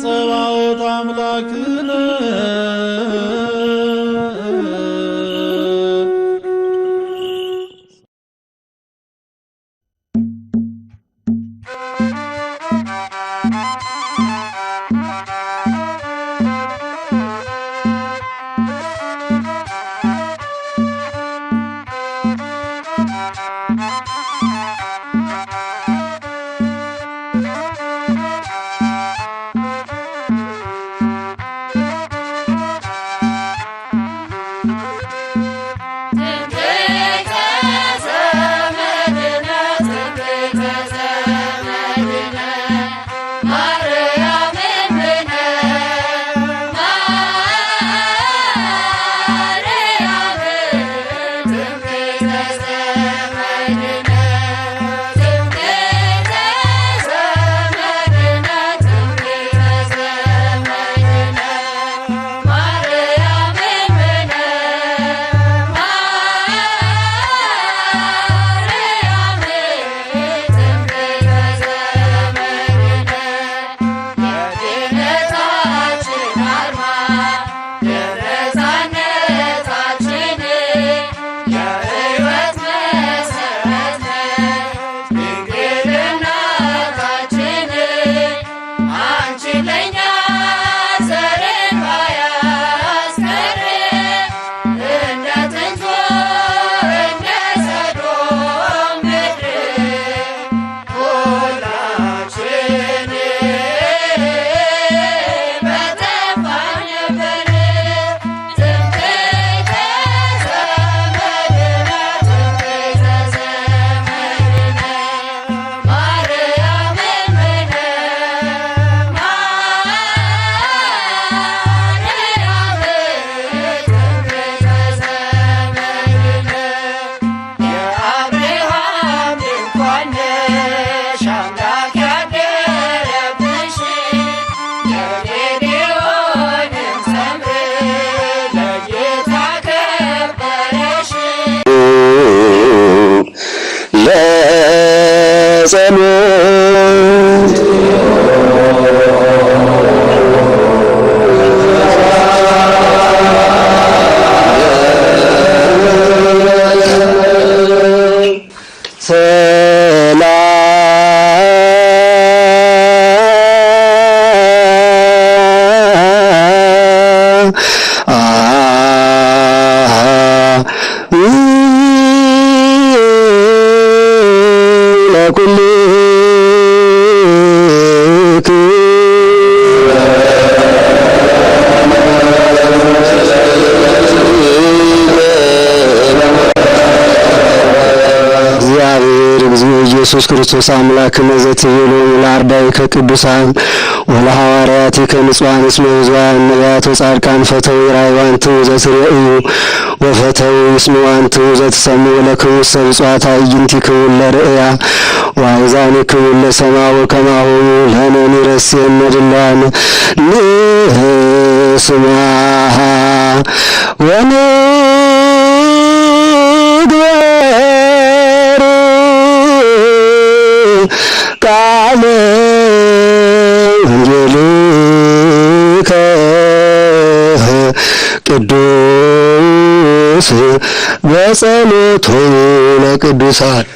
ጸባኦት አምላክነ ኢየሱስ ክርስቶስ አምላክ መዘትብሎ ለአርዳኢ ከቅዱሳን ወለሐዋርያት ከንጹሐን እስመ ብዙኃን ነቢያት ወጻድቃን ፈተው ራእይዋንቱ ዘትርእዩ ወፈተው ይስምዑዋንቱ ዘትሰምዑ ለክሙ ሰብጽዋት አዕይንቲክሙ ለርእያ ወአእዛኒክሙ ለሰምዐ ወከማሁ ለነ ንረስየነ ድሉዋን ንስማ ወንግበር ቃለ ወንጌልከ ቅዱስ በጸሎቱ ለቅዱሳን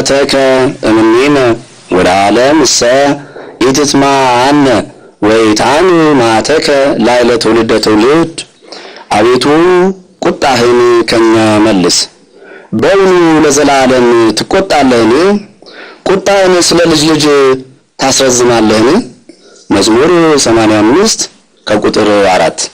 ማተከ እምኔነ ወደ ዓለም እሰ ኢትትማዓነ ወይታኑ ማተከ ላዕለ ትውልደ ትውልድ። አቤቱ ቁጣህን ከኛ መልስ። በውኑ ለዘላለም ትቆጣለህን? ቁጣህን ስለ ልጅ ልጅ ታስረዝማለህን? መዝሙር 85 ከቁጥር 4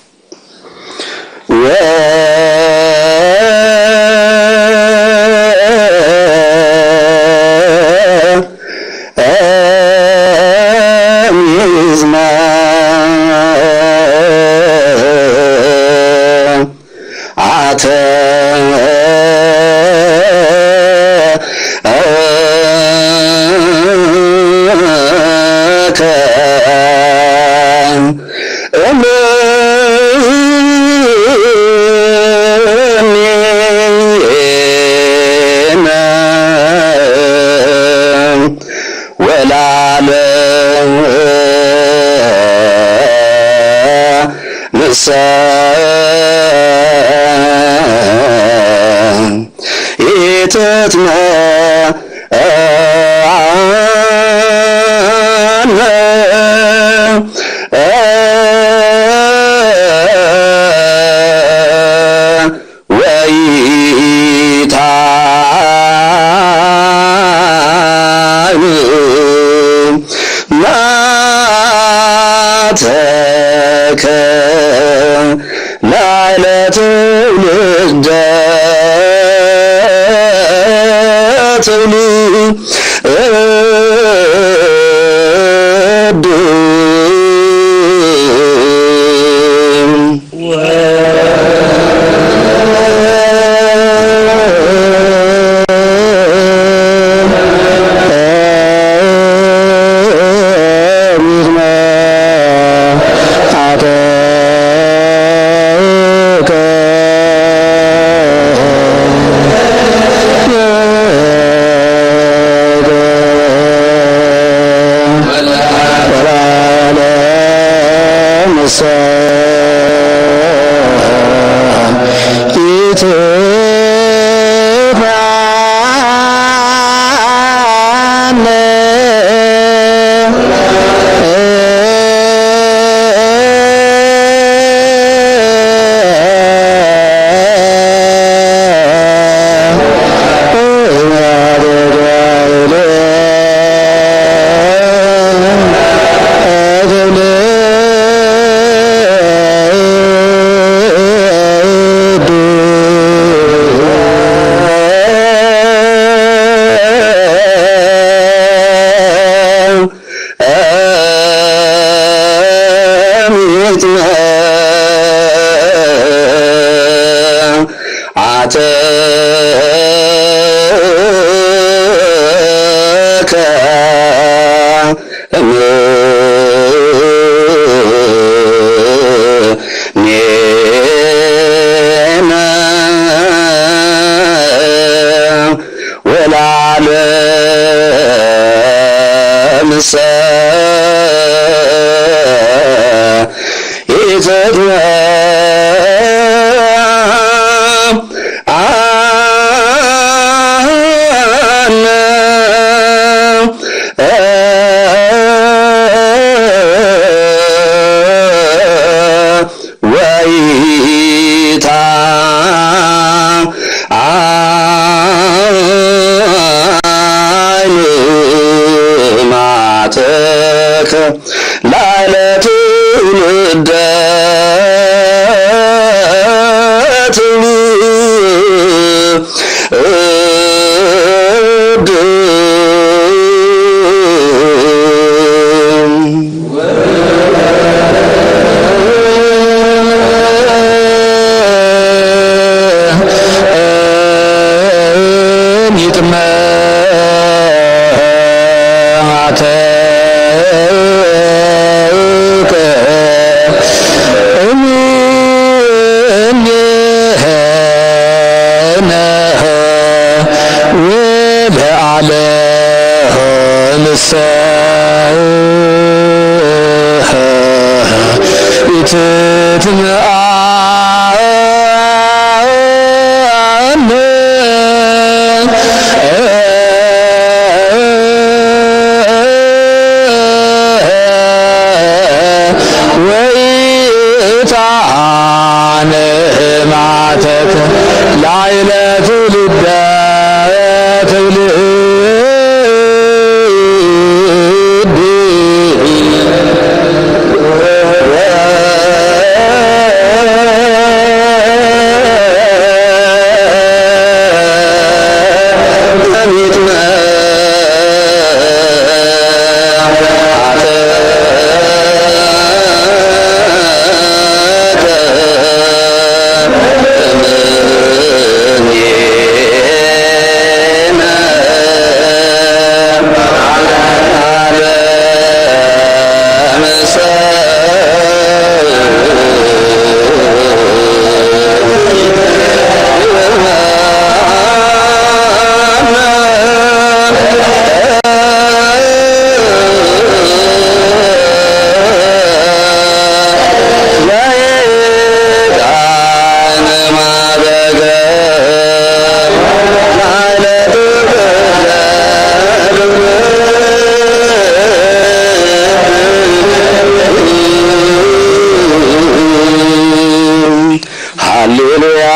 ሃሌሉያ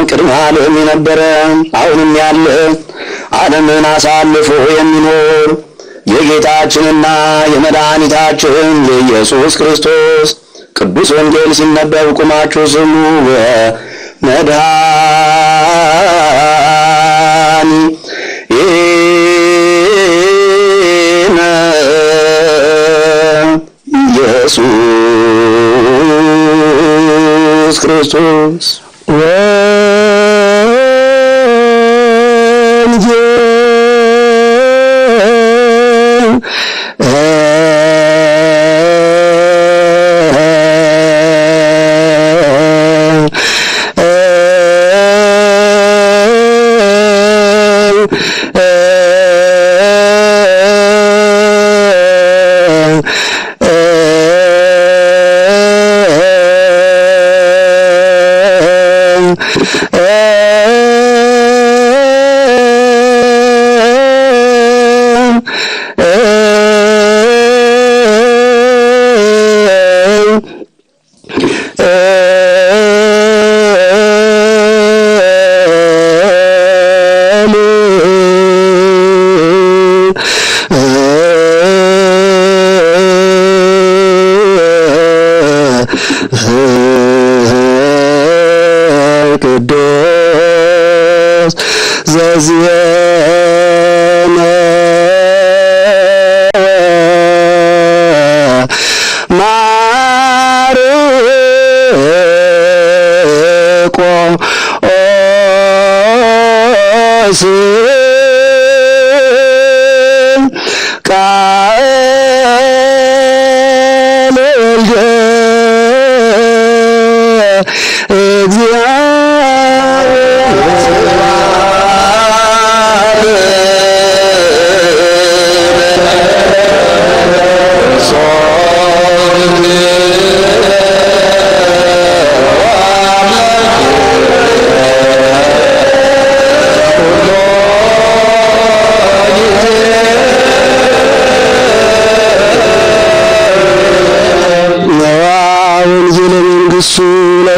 ቅድመ ዓለም የነበረ አሁንም ያለ ዓለምን አሳልፎ የሚኖር የጌታችንና የመድኃኒታችን የኢየሱስ ክርስቶስ ቅዱስ ወንጌል ሲነበብ ቁማችሁ ስሙ። ኢየሱስ ክርስቶስ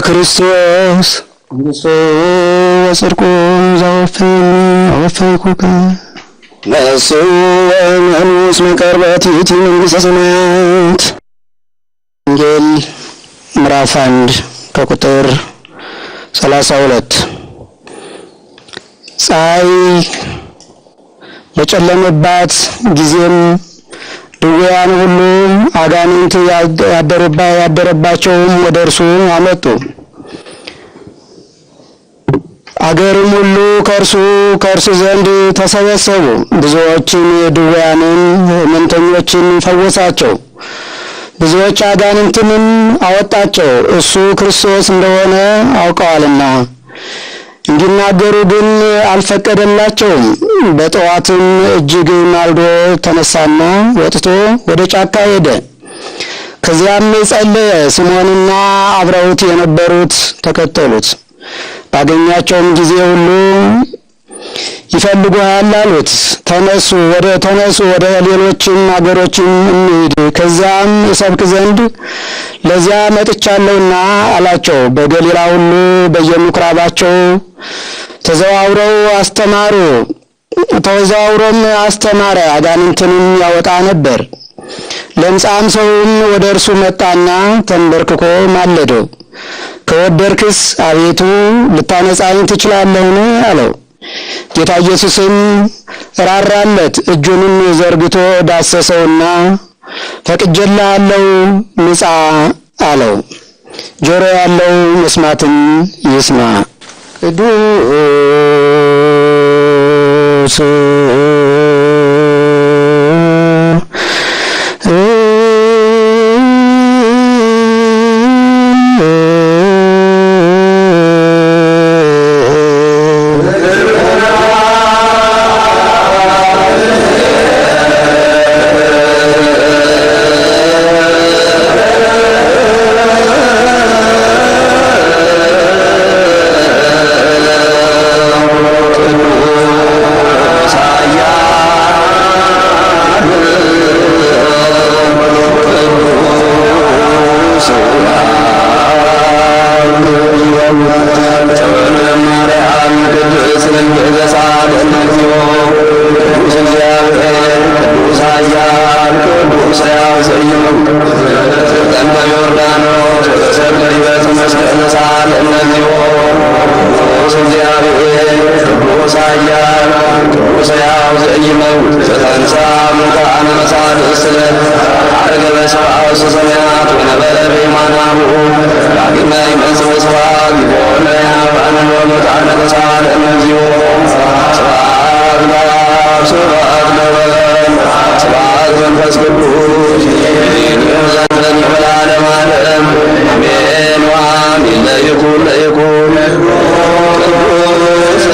ክርስቶስ ወጽድቁ ዘወፈይኩከ ነፍስ ወመንሙስ መቀርበት ይእቲ መንግሥተ ሰማያት። ወንጌል ምዕራፍ 1 ከቁጥር 32 ፀሐይ በጨለመባት ጊዜም ድውያን ሁሉ አጋንንት ያደረባቸውም ወደ እርሱ አመጡ። አገርም ሁሉ ከእርሱ ዘንድ ተሰበሰቡ። ብዙዎችን ድውያንን ሕመምተኞችን ፈወሳቸው፣ ብዙዎች አጋንንትንም አወጣቸው፣ እሱ ክርስቶስ እንደሆነ አውቀዋልና። እንዲናገሩ ግን አልፈቀደላቸውም። በጠዋትም እጅግ ማልዶ ተነሳና ወጥቶ ወደ ጫካ ሄደ። ከዚያም ጸለየ። ስምዖንና አብረውት የነበሩት ተከተሉት። ባገኛቸውም ጊዜ ሁሉ ይፈልጉሃል አሉት። ተነሱ ወደ ሌሎችም አገሮችም እንሂድ፣ ከዚያም እሰብክ ዘንድ ለዚያ መጥቻለሁና አላቸው። በገሊላ ሁሉ በየምኩራባቸው ተዘዋውሮም አስተማረ፣ አጋንንትንም ያወጣ ነበር። ለምጻም ሰውም ወደ እርሱ መጣና ተንበርክኮ ማለደው። ከወደድክስ አቤቱ ልታነጻኝ ትችላለህን? አለው። ጌታ ኢየሱስም ራራለት፣ እጁንም ዘርግቶ ዳሰሰውና ፈቅጄልሃለሁ፣ ንጻ አለው። ጆሮ ያለው መስማትን ይስማ። ቅዱስ ጠንበ ዮርዳኖስ ወተሰብ ሊበት መስቀል ነሳል እነዚሁ ቅዱስ እግዚአብሔር ቅዱስ ኃያል ቅዱስ ሕያው ዘኢይመውት ዘተንሣ እሙታነ መሳልስት ዕለት ዐረገ በሰብአ ውስተ ሰማያት ወነበረ በየማናሁ ዳግመ ይመጽእ በስብሐት ይቦነ ያብአነ ወሙታነ ተሳል እነዚሁ ስብሐት ለአብ ስብሐት ለወልድ ስብሐት መንፈስ ቅዱስ ዘንተን ይበላለም ዓለም አሜን ወአሜን ለይኩን ለይኩን ቅዱስ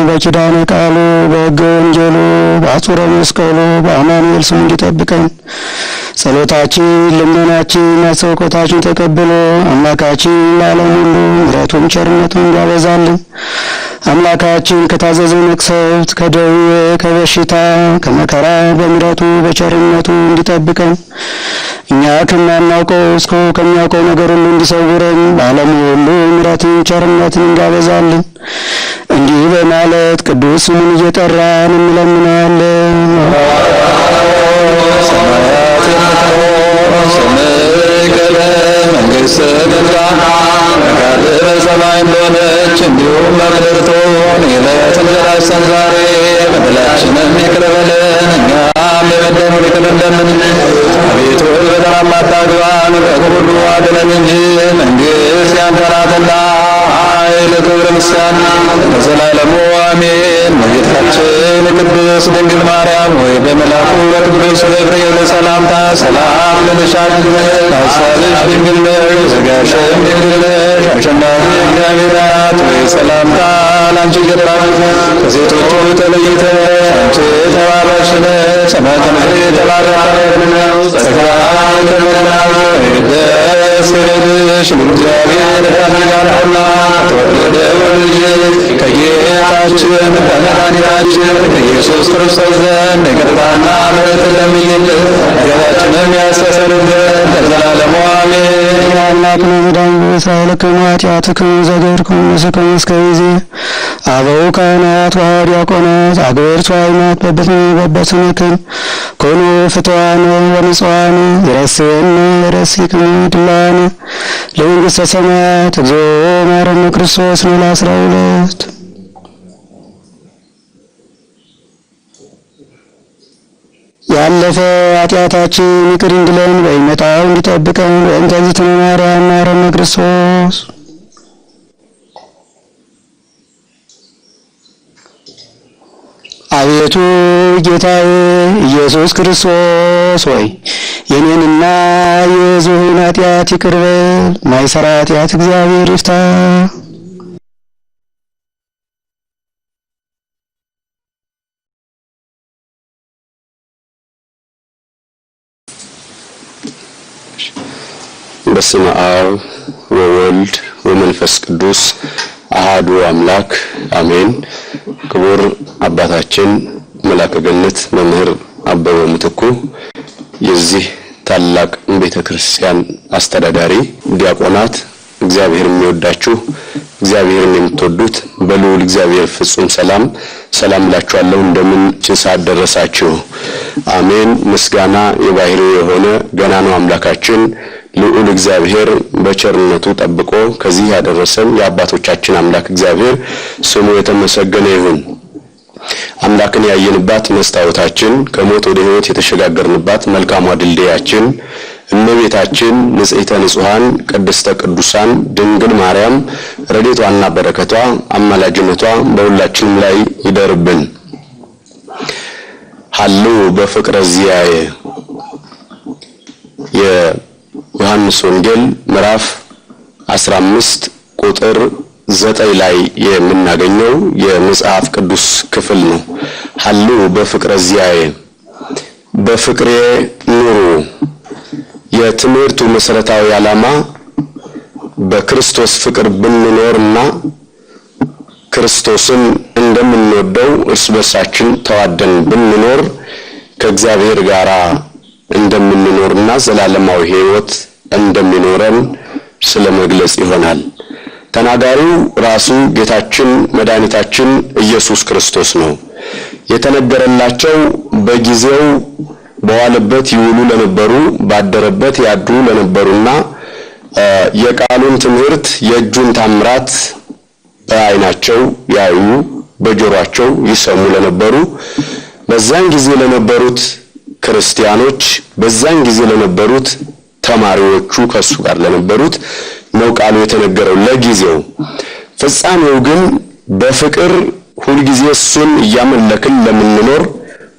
በኪዳነ ቃሉ በሕገ ወንጌሉ በአጹረ መስቀሉ በአማኑኤል ስም እንዲጠብቀን ጸሎታችን ልመናችን ማሰቆታችን ተቀብሎ አምላካችን ለዓለም ሁሉ ምሕረቱን ቸርነቱን ያበዛልን። አምላካችን ከታዘዘው መቅሰፍት ከደዌ ከበሽታ ከመከራ በምሕረቱ በቸርነቱ እንዲጠብቀን እኛ ከማናውቀው እስከ ከሚያውቀው ነገር ሁሉ እንዲሰውረን ለዓለም ሁሉ ምሕረቱን ቸርነቱን እንዲያበዛልን። እንዲህ በማለት ቅዱስ ስሙን እየጠራን እንለምናለን። መንግሥትህ ትምጣ፣ ፈቃድህ በሰማይ እንደሆነች እንዲሁም በምድር ትሁን። የዕለት እንጀራችንን ስጠን ዛሬ፣ በደላችንን ይቅር በለን እኛም የበደሉንን ይቅር እንደምንል። አቤቱ ወደ ፈተና አታግባን፣ ከክፉ ሁሉ አድነን እንጂ መንግሥት ያንተ ናትና ኃይል፣ ክብር፣ ምስጋና ለዘላለሙ አሜን። እመቤታችን ቅድስት ቅድስት ድንግል ማርያም ሆይ በመልአኩ በቅዱስ ገብርኤል ሰላምታ ሰላም እንልሻለን። በሐሳብሽ ድንግል ነሽ፣ በሥጋሽም ድንግል ነሽ። አሸናፊ እግዚአብሔር እናት ሆይ ሰላምታ ላንቺ ይገባል። ከሴቶች ሁሉ ተለይተሽ አንቺ የተባረክሽ ነሽ። ሰማዕትን የተባረከ ነው። ጸጋን የተመላሽ ሆይ ደስ ይበልሽ፣ እግዚአብሔር ከአንቺ ጋር ነውና ከተወደደው ልጅሽ ከጌታችን ከመድኃኒታችን ከኢየሱስ ክርስቶስ ዘንድ ይቅርታና ምሕረትን ለምኝልን ኃጢአታችንን ያስተሰርይልን ለዘላለሙ አሜን። የአምላክ መድኃኒ እስራኤልክሙ ኃጢአትክሙ ዘገርክሙ ንስክሙ እስከዚህ አበው ካህናት ወዲያቆናት አግብርቱ አይማት በበስምክን ኮኑ ፍትዋነ ወንጽዋነ ይረስየነ ይረሲክሙ ድላነ ለመንግሥተ ሰማያት እግዚኦ መሐረነ ክርስቶስ ነው። 12 ያለፈ ኃጢአታችን ይቅር እንዲለን በይመጣው እንዲጠብቀን በእንተ እግዝእትነ ማርያም መሐረነ ክርስቶስ። አቤቱ ጌታዬ ኢየሱስ ክርስቶስ ሆይ የኔንና የሕዝብህን ኃጢአት ይቅር በል። ማይሰራ ኃጢአት እግዚአብሔር ይፍታ። በስመ አብ ወወልድ ወመንፈስ ቅዱስ አሐዱ አምላክ አሜን። ክቡር አባታችን መላከ ገነት መምህር አበበ ምትኩ የዚህ ታላቅ ቤተክርስቲያን አስተዳዳሪ፣ ዲያቆናት፣ እግዚአብሔር የሚወዳችሁ እግዚአብሔርን የምትወዱት በልዑል እግዚአብሔር ፍጹም ሰላም ላችኋለሁ። እንደምን ጭንሳት ደረሳችሁ? አሜን። ምስጋና የባህሪው የሆነ ገናናው አምላካችን ልዑል እግዚአብሔር በቸርነቱ ጠብቆ ከዚህ ያደረሰን የአባቶቻችን አምላክ እግዚአብሔር ስሙ የተመሰገነ ይሁን። አምላክን ያየንባት መስታወታችን፣ ከሞት ወደ ሕይወት የተሸጋገርንባት መልካሟ ድልድያችን እመቤታችን ንጽሕተ ንጹሐን ቅድስተ ቅዱሳን ድንግል ማርያም ረድኤቷና በረከቷ አማላጅነቷ በሁላችንም ላይ ይደርብን። ሀሉ በፍቅረ ዚአየ የዮሐንስ ወንጌል ምዕራፍ 15 ቁጥር 9 ላይ የምናገኘው የመጽሐፍ ቅዱስ ክፍል ነው። ሀሉ በፍቅረ ዚአየ በፍቅሬ ኑሩ። የትምህርቱ መሰረታዊ ዓላማ በክርስቶስ ፍቅር ብንኖርና ክርስቶስን እንደምንወደው እርስ በርሳችን ተዋደን ብንኖር ከእግዚአብሔር ጋር እንደምንኖርና ዘላለማዊ ሕይወት እንደሚኖረን ስለመግለጽ ይሆናል። ተናጋሪው ራሱ ጌታችን መድኃኒታችን ኢየሱስ ክርስቶስ ነው። የተነገረላቸው በጊዜው በዋለበት ይውሉ ለነበሩ ባደረበት ያድሩ ለነበሩና የቃሉን ትምህርት የእጁን ታምራት በዓይናቸው ያዩ በጆሮአቸው ይሰሙ ለነበሩ በዛን ጊዜ ለነበሩት ክርስቲያኖች በዛን ጊዜ ለነበሩት ተማሪዎቹ ከሱ ጋር ለነበሩት ነው ቃሉ የተነገረው ለጊዜው። ፍጻሜው ግን በፍቅር ሁልጊዜ እሱን እያመለክን ለምንኖር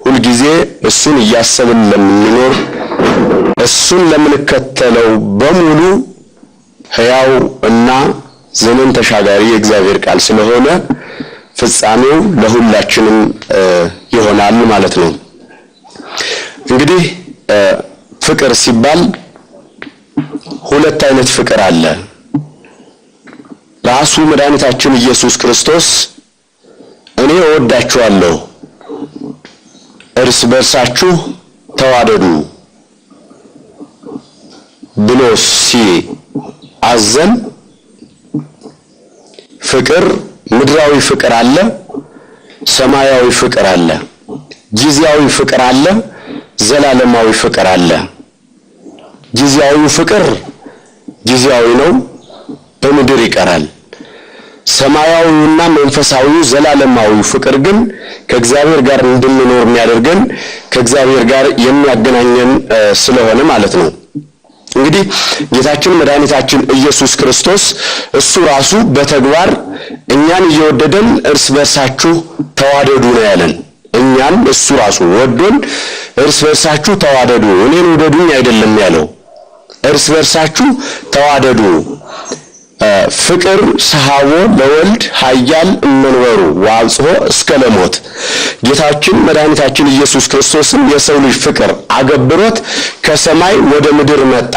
ሁልጊዜ እሱን እያሰብን ለምንኖር እሱን ለምንከተለው በሙሉ ሕያው እና ዘመን ተሻጋሪ የእግዚአብሔር ቃል ስለሆነ ፍጻሜው ለሁላችንም ይሆናል ማለት ነው። እንግዲህ ፍቅር ሲባል ሁለት አይነት ፍቅር አለ። ራሱ መድኃኒታችን ኢየሱስ ክርስቶስ እኔ እወዳችኋለሁ እርስ በርሳችሁ ተዋደዱ ብሎ ሲአዘን ፍቅር ምድራዊ ፍቅር አለ፣ ሰማያዊ ፍቅር አለ፣ ጊዜያዊ ፍቅር አለ፣ ዘላለማዊ ፍቅር አለ። ጊዜያዊ ፍቅር ጊዜያዊ ነው፣ በምድር ይቀራል። ሰማያዊውና መንፈሳዊው ዘላለማዊው ፍቅር ግን ከእግዚአብሔር ጋር እንድንኖር የሚያደርገን ከእግዚአብሔር ጋር የሚያገናኘን ስለሆነ ማለት ነው። እንግዲህ ጌታችን መድኃኒታችን ኢየሱስ ክርስቶስ እሱ ራሱ በተግባር እኛን እየወደደን እርስ በርሳችሁ ተዋደዱ ነው ያለን። እኛን እሱ ራሱ ወዶን እርስ በርሳችሁ ተዋደዱ እኔን ውደዱኝ አይደለም ያለው እርስ በርሳችሁ ተዋደዱ ፍቅር ሰሃቦ ለወልድ ኃያል መንበሩ ዋጽሆ እስከ ለሞት ጌታችን መድኃኒታችን ኢየሱስ ክርስቶስን የሰው ልጅ ፍቅር አገብሮት ከሰማይ ወደ ምድር መጣ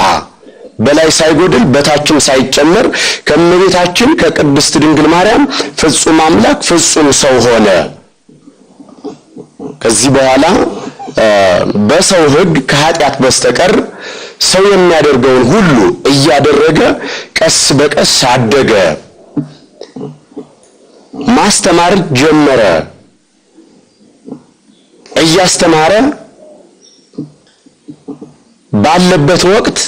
በላይ ሳይጎድል በታችም ሳይጨመር ከመቤታችን ከቅድስት ድንግል ማርያም ፍጹም አምላክ ፍጹም ሰው ሆነ ከዚህ በኋላ በሰው ሕግ ከኃጢአት በስተቀር ሰው የሚያደርገውን ሁሉ እያደረገ ቀስ በቀስ አደገ ማስተማር ጀመረ እያስተማረ ባለበት ወቅት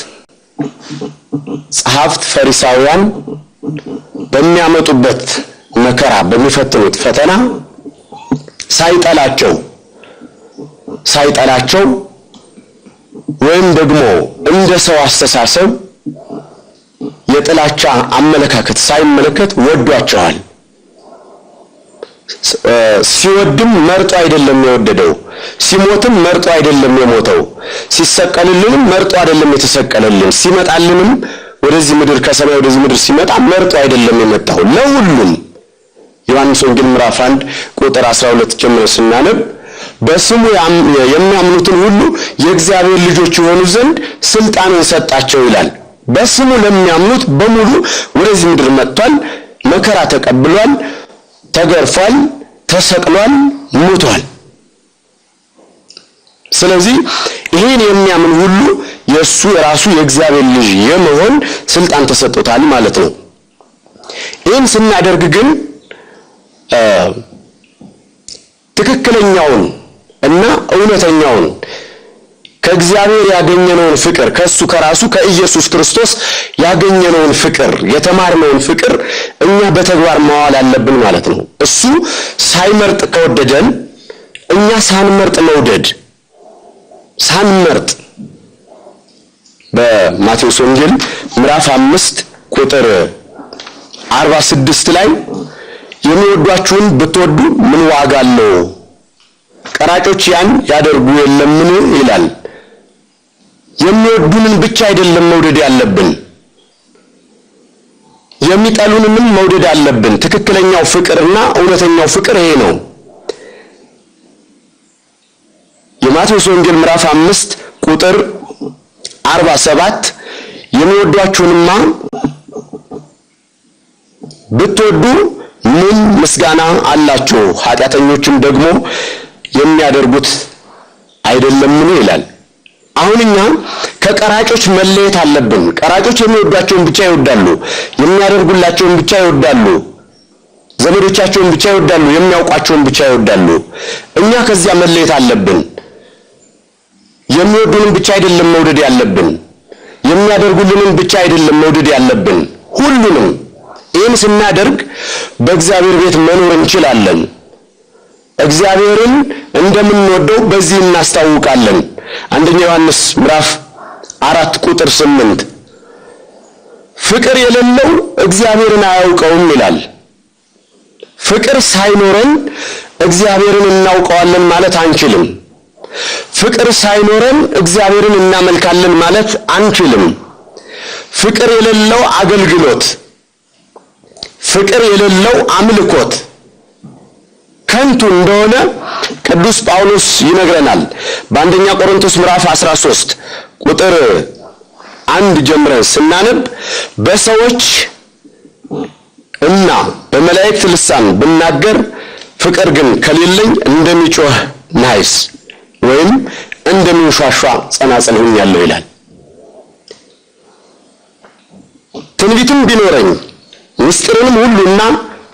ጸሐፍት ፈሪሳውያን በሚያመጡበት መከራ በሚፈትኑት ፈተና ሳይጠላቸው ወይም ደግሞ እንደ ሰው አስተሳሰብ የጥላቻ አመለካከት ሳይመለከት ወዷቸዋል ሲወድም መርጦ አይደለም የወደደው ሲሞትም መርጦ አይደለም የሞተው ሲሰቀልልንም መርጦ አይደለም የተሰቀለልን ሲመጣልንም ወደዚህ ምድር ከሰማይ ወደዚህ ምድር ሲመጣ መርጦ አይደለም የመጣው ለሁሉም ዮሐንስ ወንጌል ምዕራፍ 1 ቁጥር 12 ጀምሮ ስናነብ በስሙ የሚያምኑትን ሁሉ የእግዚአብሔር ልጆች ይሆኑ ዘንድ ስልጣንን ሰጣቸው ይላል በስሙ ለሚያምኑት በሙሉ ወደዚህ ምድር መጥቷል መከራ ተቀብሏል ተገርፏል ተሰቅሏል ሞቷል ስለዚህ ይሄን የሚያምን ሁሉ የሱ ራሱ የእግዚአብሔር ልጅ የመሆን ስልጣን ተሰጥቷል ማለት ነው ይህን ስናደርግ ግን ትክክለኛውን እና እውነተኛውን ከእግዚአብሔር ያገኘነውን ፍቅር ከሱ ከራሱ ከኢየሱስ ክርስቶስ ያገኘነውን ፍቅር የተማርነውን ፍቅር እኛ በተግባር ማዋል አለብን ማለት ነው እሱ ሳይመርጥ ከወደደን እኛ ሳንመርጥ መውደድ ሳንመርጥ በማቴዎስ ወንጌል ምዕራፍ 5 ቁጥር 46 ላይ የሚወዷችሁን ብትወዱ ምን ዋጋ አለው ቀራጮች ያን ያደርጉ የለምን ይላል የሚወዱንን ብቻ አይደለም መውደድ ያለብን የሚጠሉንንም መውደድ አለብን ትክክለኛው ፍቅርና እውነተኛው ፍቅር ይሄ ነው የማቴዎስ ወንጌል ምዕራፍ 5 ቁጥር 47 የሚወዷችሁንማ ብትወዱ ምን ምስጋና አላችሁ ኃጢአተኞችም ደግሞ የሚያደርጉት አይደለምን ይላል አሁንኛ ከቀራጮች መለየት አለብን ቀራጮች የሚወዷቸውን ብቻ ይወዳሉ የሚያደርጉላቸውን ብቻ ይወዳሉ ዘመዶቻቸውን ብቻ ይወዳሉ የሚያውቋቸውን ብቻ ይወዳሉ እኛ ከዚያ መለየት አለብን የሚወዱንን ብቻ አይደለም መውደድ ያለብን የሚያደርጉልንን ብቻ አይደለም መውደድ ያለብን ሁሉንም ይህን ስናደርግ በእግዚአብሔር ቤት መኖር እንችላለን እግዚአብሔርን እንደምንወደው በዚህ እናስታውቃለን አንደኛ ዮሐንስ ምዕራፍ 4 ቁጥር 8 ፍቅር የሌለው እግዚአብሔርን አያውቀውም ይላል ፍቅር ሳይኖረን እግዚአብሔርን እናውቀዋለን ማለት አንችልም ፍቅር ሳይኖረን እግዚአብሔርን እናመልካለን ማለት አንችልም ፍቅር የሌለው አገልግሎት ፍቅር የሌለው አምልኮት ከንቱ እንደሆነ ቅዱስ ጳውሎስ ይነግረናል በአንደኛ ቆሮንቶስ ምዕራፍ 13 ቁጥር 1 ጀምረን ስናነብ በሰዎች እና በመላእክት ልሳን ብናገር ፍቅር ግን ከሌለኝ እንደሚጮህ ናይስ ወይም እንደሚንሿሿ ጸናጽል ሆኛለሁ ይላል ትንቢትም ቢኖረኝ ምስጢርንም ሁሉና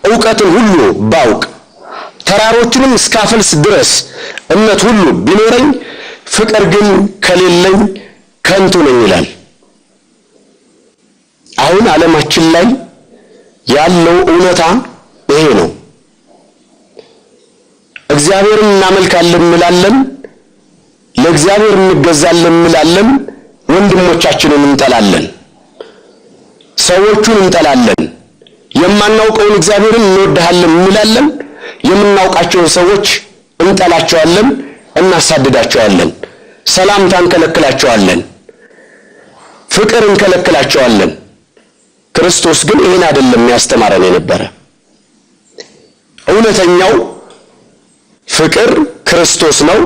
ዕውቀትን ሁሉ ባውቅ ተራሮችንም እስካፈልስ ድረስ እምነት ሁሉ ቢኖረኝ ፍቅር ግን ከሌለኝ ከንቱ ነኝ ይላል አሁን ዓለማችን ላይ ያለው እውነታ ይሄ ነው እግዚአብሔርን እናመልካለን እንላለን ለእግዚአብሔር እንገዛለን እንላለን ወንድሞቻችንን እንጠላለን ሰዎቹን እንጠላለን የማናውቀውን እግዚአብሔርን እንወድሃለን እንላለን የምናውቃቸውን ሰዎች እንጠላቸዋለን፣ እናሳድዳቸዋለን፣ ሰላምታ እንከለክላቸዋለን፣ ፍቅር እንከለክላቸዋለን። ክርስቶስ ግን ይሄን አይደለም ያስተማረን የነበረ። እውነተኛው ፍቅር ክርስቶስ ነው።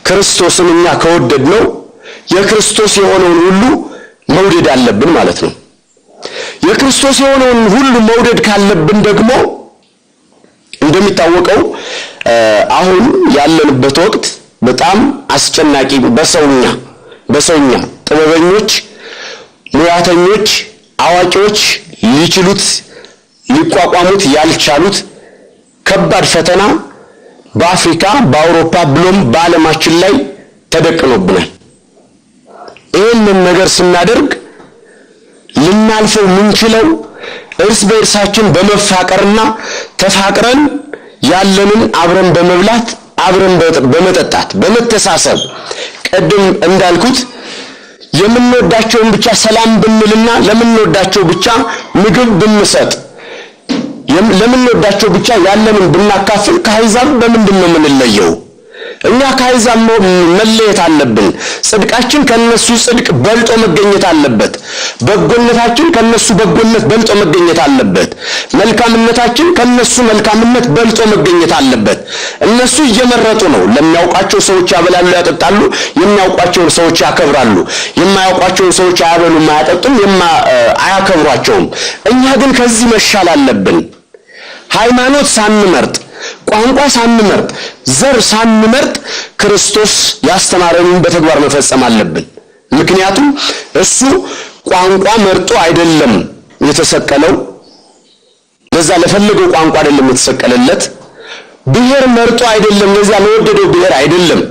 ክርስቶስን እኛ ከወደድነው የክርስቶስ የሆነውን ሁሉ መውደድ አለብን ማለት ነው። የክርስቶስ የሆነውን ሁሉ መውደድ ካለብን ደግሞ እንደሚታወቀው አሁን ያለንበት ወቅት በጣም አስጨናቂ፣ በሰውኛ ጥበበኞች፣ ሙያተኞች፣ አዋቂዎች ሊችሉት ሊቋቋሙት ያልቻሉት ከባድ ፈተና በአፍሪካ፣ በአውሮፓ ብሎም በዓለማችን ላይ ተደቅኖብናል። ይህንን ነገር ስናደርግ ልናልፈው ምንችለው እርስ በእርሳችን በመፋቀርና ተፋቅረን ያለንን አብረን በመብላት አብረን በመጠጣት በመተሳሰብ ቀደም እንዳልኩት የምንወዳቸውን ብቻ ሰላም ብንልና ለምንወዳቸው ብቻ ምግብ ብንሰጥ ለምንወዳቸው ብቻ ያለንን ብናካፍል ከአሕዛብ በምንድን ነው የምንለየው? እኛ ከአሕዛብ መለየት አለብን። ጽድቃችን ከነሱ ጽድቅ በልጦ መገኘት አለበት። በጎነታችን ከነሱ በጎነት በልጦ መገኘት አለበት። መልካምነታችን ከነሱ መልካምነት በልጦ መገኘት አለበት። እነሱ እየመረጡ ነው። ለሚያውቋቸው ሰዎች ያበላሉ፣ ያጠጣሉ። የሚያውቋቸውን ሰዎች ያከብራሉ። የማያውቋቸውን ሰዎች አያበሉም፣ አያጠጡም፣ አያከብሯቸውም። እኛ ግን ከዚህ መሻል አለብን። ሃይማኖት ሳንመርጥ፣ ቋንቋ ሳንመርጥ፣ ዘር ሳንመርጥ ክርስቶስ ያስተማረንን በተግባር መፈጸም አለብን። ምክንያቱም እሱ ቋንቋ መርጦ አይደለም የተሰቀለው፣ ለዛ ለፈለገው ቋንቋ አይደለም የተሰቀለለት። ብሔር መርጦ አይደለም፣ ለዛ ለወደደው ብሔር አይደለም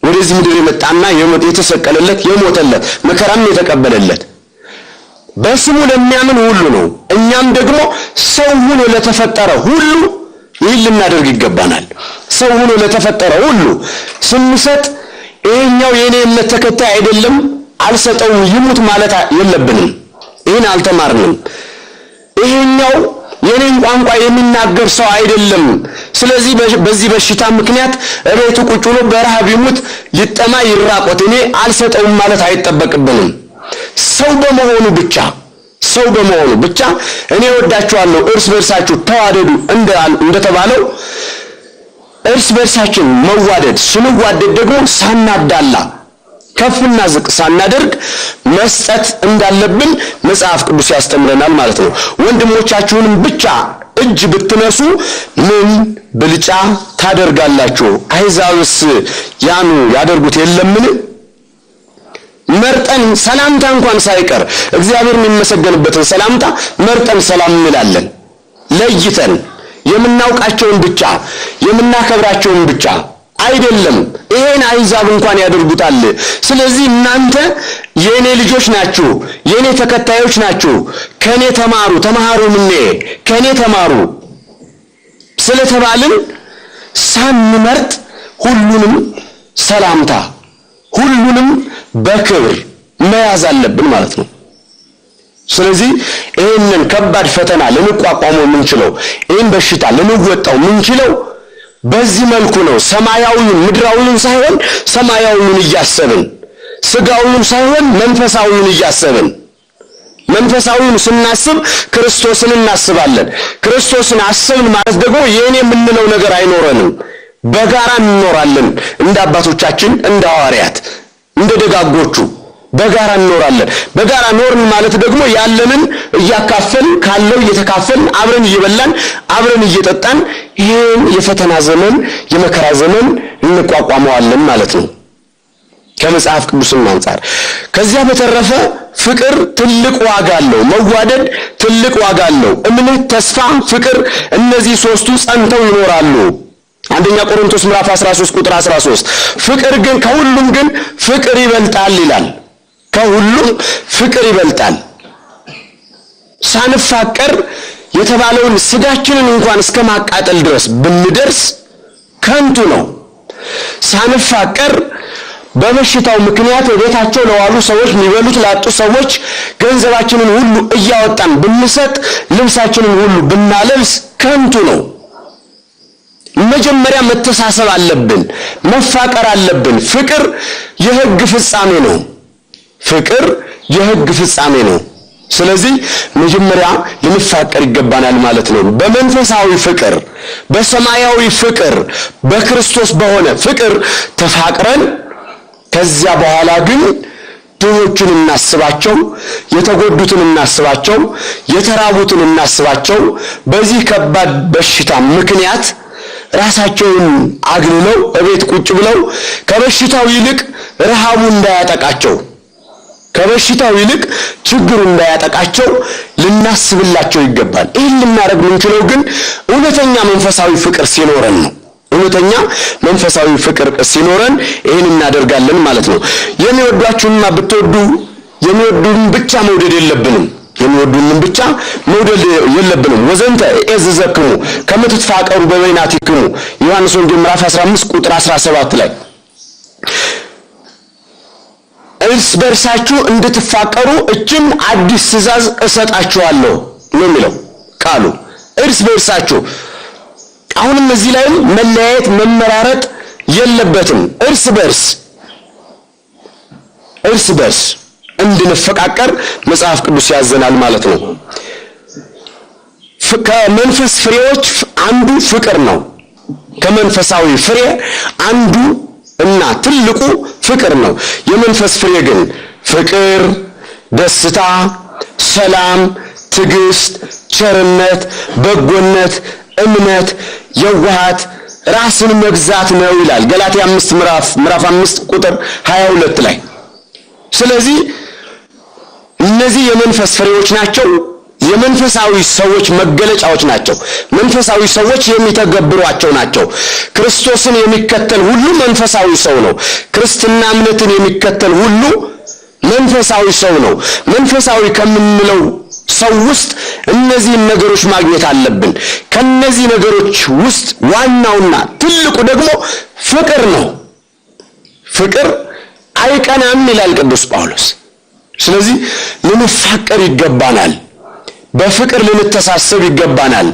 ወደዚህ ምድር የመጣና የተሰቀለለት፣ የሞተለት፣ መከራም የተቀበለለት በስሙ ለሚያምን ሁሉ ነው። እኛም ደግሞ ሰው ሆኖ ለተፈጠረ ሁሉ ይህን ልናደርግ ይገባናል። ሰው ሆኖ ለተፈጠረ ሁሉ ስንሰጥ ይሄኛው የኔ እምነት ተከታይ አይደለም አልሰጠውም ይሙት ማለት የለብንም። ይህን አልተማርንም። ይሄኛው የኔን ቋንቋ የሚናገር ሰው አይደለም፣ ስለዚህ በዚህ በሽታ ምክንያት እቤቱ ቁጭ ብሎ በረሃብ ይሙት፣ ይጠማ፣ ይራቆት እኔ አልሰጠውም ማለት አይጠበቅብንም። ሰው በመሆኑ ብቻ እኔ ወዳችኋለሁ፣ እርስ በርሳችሁ ተዋደዱ እንደተባለው እርስ በርሳችን መዋደድ፣ ስንዋደድ ደግሞ ሳናዳላ ከፍና ዝቅ ሳናደርግ መስጠት እንዳለብን መጽሐፍ ቅዱስ ያስተምረናል ማለት ነው። ወንድሞቻችሁንም ብቻ እጅ ብትነሱ ምን ብልጫ ታደርጋላችሁ? አሕዛብስ ያኑ ያደርጉት የለምን? መርጠን ሰላምታ እንኳን ሳይቀር እግዚአብሔር የሚመሰገንበትን ሰላምታ መርጠን ሰላም እንላለን። ለይተን የምናውቃቸውን ብቻ የምናከብራቸውን ብቻ አይደለም። ይሄን አሕዛብ እንኳን ያደርጉታል። ስለዚህ እናንተ የኔ ልጆች ናችሁ፣ የኔ ተከታዮች ናችሁ፣ ከኔ ተማሩ ምኔ ከኔ ተማሩ ስለተባልን ሳንመርጥ ሁሉንም ሰላምታ ሁሉንም በክብር መያዝ አለብን ማለት ነው። ስለዚህ ይሄንን ከባድ ፈተና ልንቋቋመው የምንችለው፣ ይሄን በሽታ ልንወጣው የምንችለው በዚህ መልኩ ነው። ሰማያዊውን ምድራዊውን ሳይሆን ሰማያዊውን እያሰብን፣ ስጋዊውን ሳይሆን መንፈሳዊውን እያሰብን። መንፈሳዊውን ስናስብ ክርስቶስን እናስባለን። ክርስቶስን አስብን ማለት ደግሞ የኔ የምንለው ነገር አይኖረንም። በጋራ እንኖራለን። እንደ አባቶቻችን እንደ ሐዋርያት እንደ ደጋጎቹ በጋራ እንኖራለን። በጋራ ኖርን ማለት ደግሞ ያለንን እያካፈልን ካለው እየተካፈልን አብረን እየበላን አብረን እየጠጣን ይሄን የፈተና ዘመን የመከራ ዘመን እንቋቋመዋለን ማለት ነው ከመጽሐፍ ቅዱስም አንፃር። ከዚያ በተረፈ ፍቅር ትልቅ ዋጋ አለው። መዋደድ ትልቅ ዋጋ አለው። እምነት፣ ተስፋ፣ ፍቅር እነዚህ ሶስቱ ጸንተው ይኖራሉ። አንደኛ ቆሮንቶስ ምዕራፍ 13 ቁጥር 13 ፍቅር ግን ከሁሉም ግን ፍቅር ይበልጣል ይላል። ከሁሉም ፍቅር ይበልጣል። ሳንፋቀር የተባለውን ስጋችንን እንኳን እስከ ማቃጠል ድረስ ብንደርስ ከንቱ ነው። ሳንፋቀር በበሽታው ምክንያት ቤታቸው ለዋሉ ሰዎች፣ የሚበሉት ላጡ ሰዎች ገንዘባችንን ሁሉ እያወጣን ብንሰጥ፣ ልብሳችንን ሁሉ ብናለብስ ከንቱ ነው። መጀመሪያ መተሳሰብ አለብን መፋቀር አለብን ፍቅር የሕግ ፍጻሜ ነው ፍቅር የሕግ ፍጻሜ ነው ስለዚህ መጀመሪያ ልንፋቀር ይገባናል ማለት ነው በመንፈሳዊ ፍቅር በሰማያዊ ፍቅር በክርስቶስ በሆነ ፍቅር ተፋቅረን ከዚያ በኋላ ግን ድሆችን እናስባቸው የተጎዱትን እናስባቸው የተራቡትን እናስባቸው በዚህ ከባድ በሽታ ምክንያት ራሳቸውን አግልለው እቤት ቁጭ ብለው ከበሽታው ይልቅ ረሃቡ እንዳያጠቃቸው ከበሽታው ይልቅ ችግሩ እንዳያጠቃቸው ልናስብላቸው ይገባል ይህን ልናደርግ የምንችለው ግን እውነተኛ መንፈሳዊ ፍቅር ሲኖረን ነው እውነተኛ መንፈሳዊ ፍቅር ሲኖረን ይህን እናደርጋለን ማለት ነው የሚወዷችሁንና ብትወዱ የሚወዱን ብቻ መውደድ የለብንም የሚወዱንን ብቻ መውደድ የለብንም ወዘንተ እዝዘክሙ ከመትፋቀሩ በበይናቲክሙ ዮሐንስ ወንጌል ምዕራፍ 15 ቁጥር 17 ላይ እርስ በርሳችሁ እንድትፋቀሩ እችን አዲስ ትእዛዝ እሰጣችኋለሁ ነው የሚለው ቃሉ እርስ በርሳችሁ አሁንም እዚህ ላይ መለያየት መመራረጥ የለበትም እርስ በርስ እንድንፈቃቀር መጽሐፍ ቅዱስ ያዘናል ማለት ነው ከመንፈስ ፍሬዎች አንዱ ፍቅር ነው ከመንፈሳዊ ፍሬ አንዱ እና ትልቁ ፍቅር ነው የመንፈስ ፍሬ ግን ፍቅር ደስታ ሰላም ትዕግስት ቸርነት በጎነት እምነት የዋሃት ራስን መግዛት ነው ይላል ገላትያ 5 ምዕራፍ 5 ቁጥር 22 ላይ ስለዚህ እነዚህ የመንፈስ ፍሬዎች ናቸው የመንፈሳዊ ሰዎች መገለጫዎች ናቸው መንፈሳዊ ሰዎች የሚተገብሯቸው ናቸው ክርስቶስን የሚከተል ሁሉ መንፈሳዊ ሰው ነው ክርስትና እምነትን የሚከተል ሁሉ መንፈሳዊ ሰው ነው መንፈሳዊ ከምንለው ሰው ውስጥ እነዚህ ነገሮች ማግኘት አለብን ከነዚህ ነገሮች ውስጥ ዋናውና ትልቁ ደግሞ ፍቅር ነው ፍቅር አይቀናም ይላል ቅዱስ ጳውሎስ ስለዚህ ልንፋቀር ይገባናል በፍቅር ልንተሳሰብ ይገባናል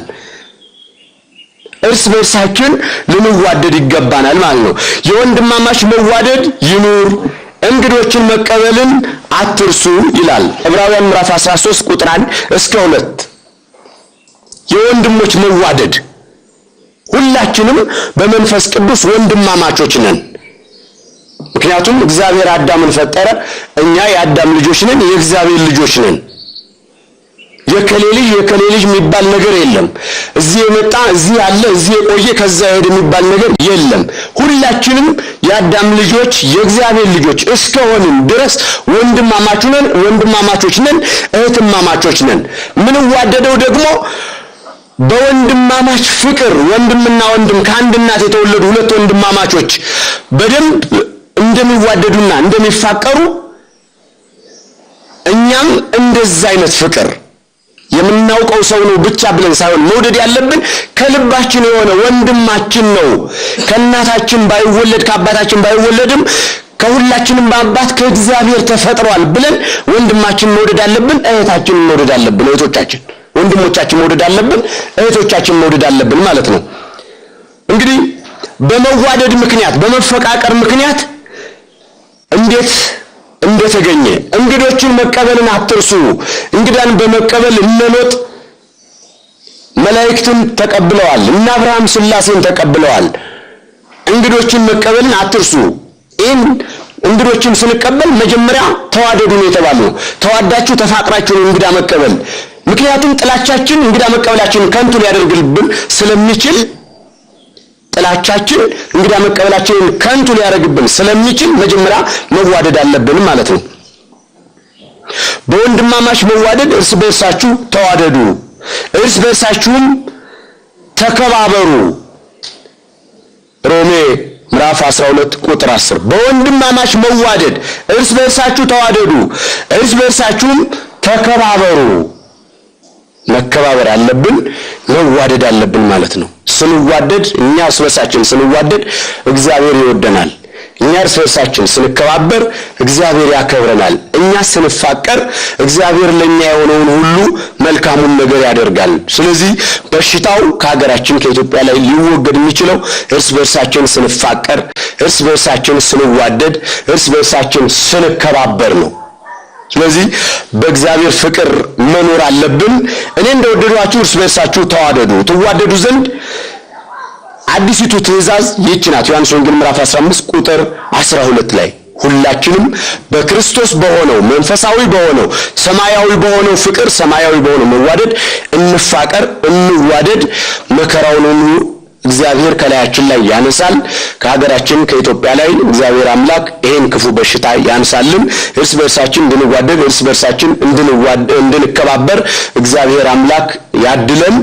እርስ በርሳችን ልንዋደድ ይገባናል ማለት ነው የወንድማማች መዋደድ ይኑር እንግዶችን መቀበልን አትርሱ ይላል ዕብራውያን ምዕራፍ 13 ቁጥር 1 እስከ 2 የወንድሞች መዋደድ ሁላችንም በመንፈስ ቅዱስ ወንድማማቾች ነን ምክንያቱም እግዚአብሔር አዳምን ፈጠረ እኛ የአዳም ልጆች ነን የእግዚአብሔር ልጆች ነን የከሌ ልጅ የሚባል ነገር የለም እዚህ የመጣ እዚህ ያለ እዚህ የቆየ ከዛ ሄደ የሚባል ነገር የለም ሁላችንም የአዳም ልጆች የእግዚአብሔር ልጆች እስከሆንን ድረስ ወንድማማቾች ነን እህትማማቾች ነን ምን ዋደደው ደግሞ በወንድማማች ፍቅር ወንድምና ወንድም ከአንድ እናት የተወለዱ ሁለት ወንድማማቾች በደንብ እንደሚዋደዱና እንደሚፋቀሩ እኛም እንደዛ አይነት ፍቅር የምናውቀው ሰው ነው ብቻ ብለን ሳይሆን መውደድ ያለብን ከልባችን የሆነ ወንድማችን ነው ከእናታችን ባይወለድ ከአባታችን ባይወለድም ከሁላችንም በአባት ከእግዚአብሔር ተፈጥሯል ብለን ወንድማችን መውደድ አለብን እህታችንን መውደድ አለብን እህቶቻችን ወንድሞቻችን መውደድ አለብን እህቶቻችን መውደድ አለብን ማለት ነው እንግዲህ በመዋደድ ምክንያት በመፈቃቀር ምክንያት እንዴት እንደተገኘ እንግዶችን መቀበልን አትርሱ እንግዳን በመቀበል እነሎጥ መላእክትን ተቀብለዋል እና አብርሃም ሥላሴን ተቀብለዋል እንግዶችን መቀበልን አትርሱ እንግዶችን ስንቀበል መጀመሪያ ተዋደዱ ነው የተባለው ተዋዳችሁ ተፋቅራችሁ እንግዳ መቀበል ምክንያቱም ጥላቻችን እንግዳ መቀበላችን ከንቱ ሊያደርግብን ስለሚችል ጥላቻችን እንግዳ መቀበላችንን ከንቱ ሊያደርግብን ስለሚችል መጀመሪያ መዋደድ አለብን ማለት ነው በወንድማማች መዋደድ እርስ በርሳችሁ ተዋደዱ እርስ በርሳችሁም ተከባበሩ ሮሜ ምዕራፍ 12 ቁጥር 10 በወንድማማች መዋደድ እርስ በርሳችሁ ተዋደዱ እርስ በርሳችሁም ተከባበሩ መከባበር አለብን መዋደድ አለብን ማለት ነው ስንዋደድ እኛ ስበሳችን ስንዋደድ እግዚአብሔር ይወደናል እኛ እርስ በርሳችን ስንከባበር እግዚአብሔር ያከብረናል። እኛ ስንፋቀር እግዚአብሔር ለኛ የሆነውን ሁሉ መልካሙን ነገር ያደርጋል። ስለዚህ በሽታው ከሀገራችን ከኢትዮጵያ ላይ ሊወገድ የሚችለው እርስ በርሳችን ስንፋቀር፣ እርስ በርሳችን ስንዋደድ፣ እርስ በርሳችን ስንከባበር ነው። ስለዚህ በእግዚአብሔር ፍቅር መኖር አለብን። እኔ እንደወደዷችሁ እርስ በርሳችሁ ተዋደዱ፣ ትዋደዱ ዘንድ አዲሲቱ ትእዛዝ ይህች ናት። ዮሐንስ ወንጌል ምዕራፍ 15 ቁጥር 12 ላይ ሁላችንም በክርስቶስ በሆነው መንፈሳዊ በሆነው ሰማያዊ በሆነው ፍቅር ሰማያዊ በሆነው መዋደድ እንፋቀር፣ እንዋደድ። መከራውን ሁሉ እግዚአብሔር ከላያችን ላይ ያነሳል። ከሀገራችን ከኢትዮጵያ ላይ እግዚአብሔር አምላክ ይሄን ክፉ በሽታ ያንሳልን። እርስ በርሳችን እንድንዋደድ፣ እርስ በርሳችን እንድንከባበር እግዚአብሔር አምላክ ያድለን።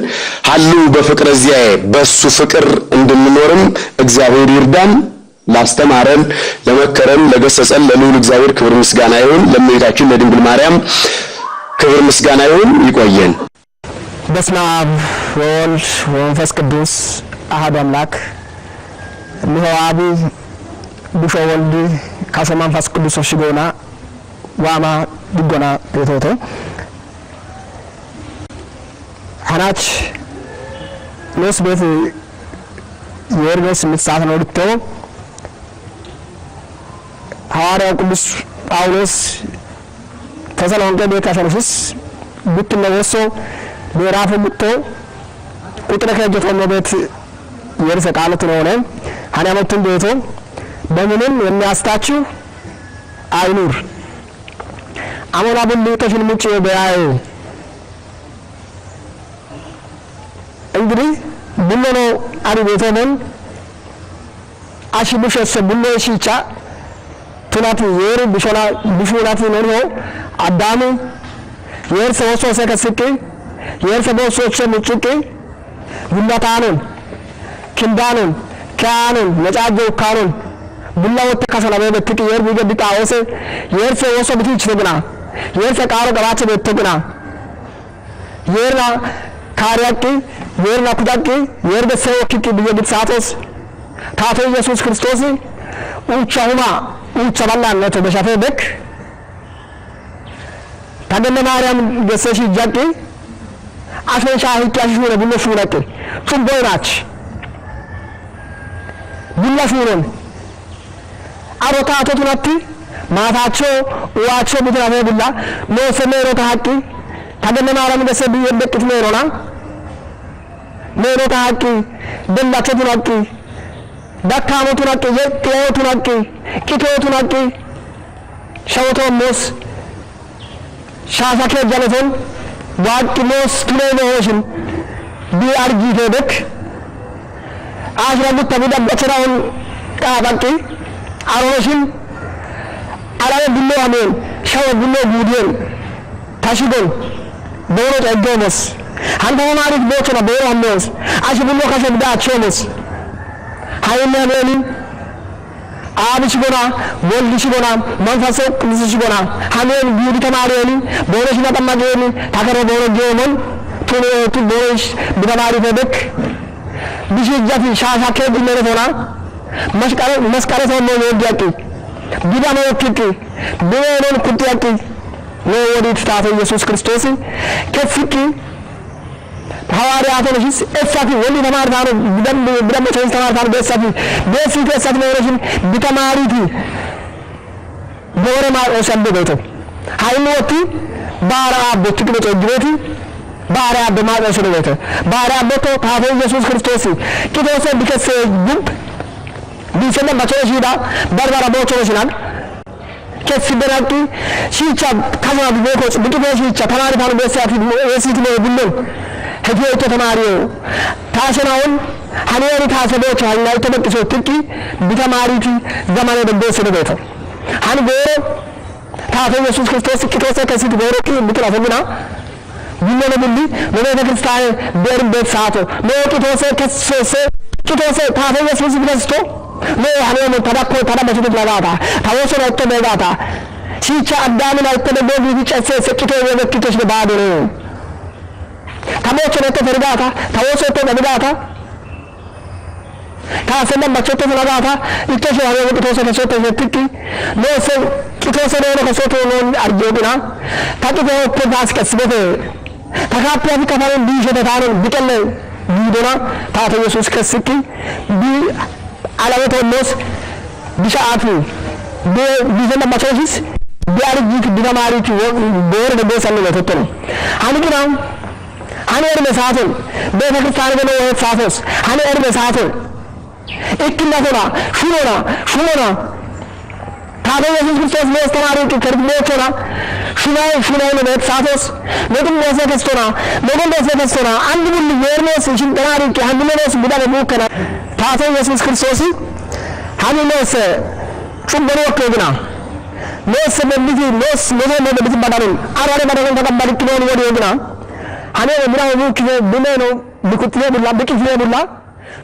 ሀሉ በፍቅረ ዚአየ በሱ ፍቅር እንድንኖርም እግዚአብሔር ይርዳን። ላስተማረን፣ ለመከረን፣ ለገሰጸን ለልዑል እግዚአብሔር ክብር ምስጋና ይሁን። ለእመቤታችን ለድንግል ማርያም ክብር ምስጋና ይሁን። ይቆየን። በስመ አብ ወወልድ ወመንፈስ ቅዱስ አሐዱ አምላክ ለአብ ብሾ ወልድ ከሰማንፈስ ቅዱስ ሽጎና ዋማ ድጎና ቤቶቶ ሐናች ንስ ቤት የርገስ ምሳት ነው ልቶ ሐዋርያው ቅዱስ ጳውሎስ ተሰሎንቄ ቤተሰሎስ ብትነወሶ ምዕራፍ ሙቶ ቁጥር ከጀቶ ቤት የርሰ ቃላት ነው ነው ሃናመቱን ቤቶ በምንም የሚያስታችሁ አይኑር አሞላ ሁሉ ተሽልሙጭ በያዩ እንግዲህ ብሎኖ አሪ ቤተመን አሽቡሸሰ ብሎ ሽቻ ትናት የር ብሾላ ብሾላት ነው አዳሙ የርሰ ወሶሰ ከስቂ የርሰ ወሶሰ ሙጭቂ ጉላታኑን ክንዳኑን ካኑን ነጫጆ ካኑን ቡላወት ከሰላበ በትቂ የር ቢገድጣ ወሰ የርሰ ወሶ ብትች ተግና የርሰ ቃሮ ቀባቸ በትግና የርና ካሪያቂ የርና ኩዳቂ የርደ ሰውኪቂ ቢገድጥ ሳቶስ ታቶ ኢየሱስ ክርስቶስ ኡቻሁማ ኡቻባላነት በሻፈ በክ ታገነ ማርያም ገሰሽ ጃቂ አፈንሻ ህቂያሽ ነው ብሎ ሹለቅ ጩቦይራች ቡላሹን አሮታቶቱናቲ ማታቸው ዋቸው ቢትራፈ ቡላ ነው ሰሜሮ ታቂ ታገነ ማርያም ገሰ ቢየደቅት ነውና ነው ታቂ ደላቸው ቱናቂ ዳካሞቱ ናቂ የጤቱ ናቂ ቂቶቱ ናቂ ሸውቶ ሞስ ሻሳከ ጀለቶን ዋቂሞስ ቱሌኖሽን ቢአርጂ ተደክ አሽራሙት ተቡዳ በቸራውን ቃባቂ አሮሽን አላለ ብሎ አሜን ሸው ብሎ ጉዲን ታሽጎን በወሮ ጠገመስ አንተ ማሪክ ቦቸና በወሮ አሜስ አሽ ብሎ ከሸብዳ ቸመስ ሃይና ነኒ አብሽ ጎና ወልድሽ ጎና መንፈስ ቅዱስሽ ጎና ሃሜን ቢዲ ተማሪኒ ቦሮሽ ነጠማገኒ ታከረ ቦሮ ጌሞን ቱኔቱ ቦሮሽ ቢተማሪ ተደክ ቢሽጃፊ ሻሻከ ቢመረቶና መስቀለ ሰሞ ወዲያቂ ቢዳሞ ወጥቂ በወሮን ኩጥያቂ ነው ወዲት ታተ ኢየሱስ ክርስቶስ ከፍቂ ሐዋርያቶችስ እሳፊ ወሊ ተማርታሩ በደም ተማርታሩ በእሳፊ በፊት እሳፊ ነውረሽን ቢተማሪቲ በወረማ ወሰንደ ቤቶ ሃይሞቲ ባራ በትክለ ጸግሮቲ ባራ በማዘሰ ቤቶ ባራ በቶ ታቶ ኢየሱስ ክርስቶስ ቂቶሰ ቢከሰ ጉብ ቢሰለም ባቸሽዳ ባርባራ ቦቾሽናል ከፍደራቂ ሲቻ ካዛ ቢቦኮስ ቢቂቶሽ ሲቻ ተማርታሩ በእሳፊ ወሲት ነው ብለን ህጌቶ ተማሪው ታሰናውን ሐኔሪ ታሰቦች አላይ ተበቅሶ ትቂ ቢተማሪቲ ዘማነ ደበሰ ደበተ አንጎ ታቶ ኢየሱስ ክርስቶስ ቂቶሰ ከሲት ጎሮቂ ቢትራፈና ቢመነ ብሊ ለቤተ ክርስቲያን ደርም በሳቶ ለቂቶሰ ከሰሰ ቂቶሰ ታቶ ኢየሱስ ክርስቶ ለሐኔ ተዳኮ ተዳበች ለላታ ታወሰ ነው ተበጋታ ሲቻ አዳምን አይተደበ ቢጨሰ ቂቶ የበክቶች ባዶ ነው ታሞች ነው ተፈርጋታ ታወሰ ተበጋታ ካሰለም በቾቶ ስለጋታ ኢቶሽ ያለ ወጥቶ ሰከሶቶ የትቂ ለሰ ቂቶሰ ነው ከሶቶ ነው አርጆግና ታጥቶ ፖድካስት ተካፒያት ከፋለ ቢሸታታን ቢቀለ ቢዶና ታተ ኢየሱስ ከስቂ ቢ አላወቶስ ቢሻአቱ ቢዘና ማቾሲስ ቢያርጂክ ዲናማሪቲ ወር ደበሰለ ለተተነ አንግናው አኔ እርመሳተን ቤተክርስቲያን ገለ ወሳቶስ አኔ እርመሳተን እክላቶና ሹሞና ታዲያ ኢየሱስ ክርስቶስ ለስተማሪው ከርግሞቸና ሹናይ ለቤተሳቶስ ለምን ወሰከስቶና አንድ ብል የርሞስ ሽንጠናሪ ከአንድነስ ብዳለ ሙከና ታዲያ ኢየሱስ ክርስቶስ ሀኒለስ ጩበሮ ከግና ለስ በልጂ ለስ ለበልጂ ባዳለን አራለ ባዳለን ተቀባል ክሎን ወዲ ግና አኔ ምራው ሙክ ብለኖ ብኩትየ ብላ ብቅትየ ብላ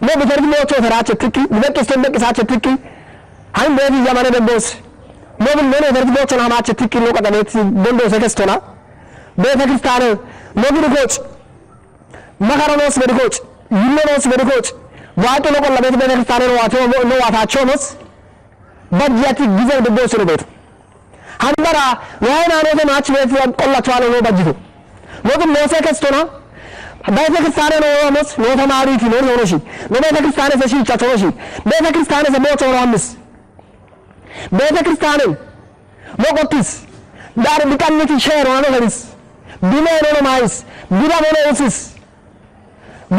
ለበተርግሞቾ ተራቸ ትቂ ለበቅስተንበቅሳቸ ትቂ አን በዚህ ዘመነ ደቦስ ለምን በተርግሞቾ ናማቸ ትቂ ነው ቀጠለት ደንዶ ሰከስቶና ቤተክርስቲያን ለግድቆች መከራኖስ በድቆች ይመኖስ በድቆች ዋጡ ለቆላ ቤተክርስቲያን ነው ዋታቸው ነው በጀት ጊዜው ደቦስ ነው ቤት አንበራ ወይና ነው ማች ቤት ቆላቸዋል ነው በጅቱ ወግም ነው ሰከስቶና ቤተክርስቲያን ነው አመስ ነው ተማሪት ነው ሆነሽ ቤተክርስቲያን ሰሽቻ ተወሽ ቤተክርስቲያን ሰቦቶ ነው አምስ ቤተክርስቲያን ወቆትስ ዳር ቢቀምት ሼር ነው ሆነስ ቢመሮ ነው ማይስ ቢዳሞ ነው ወስስ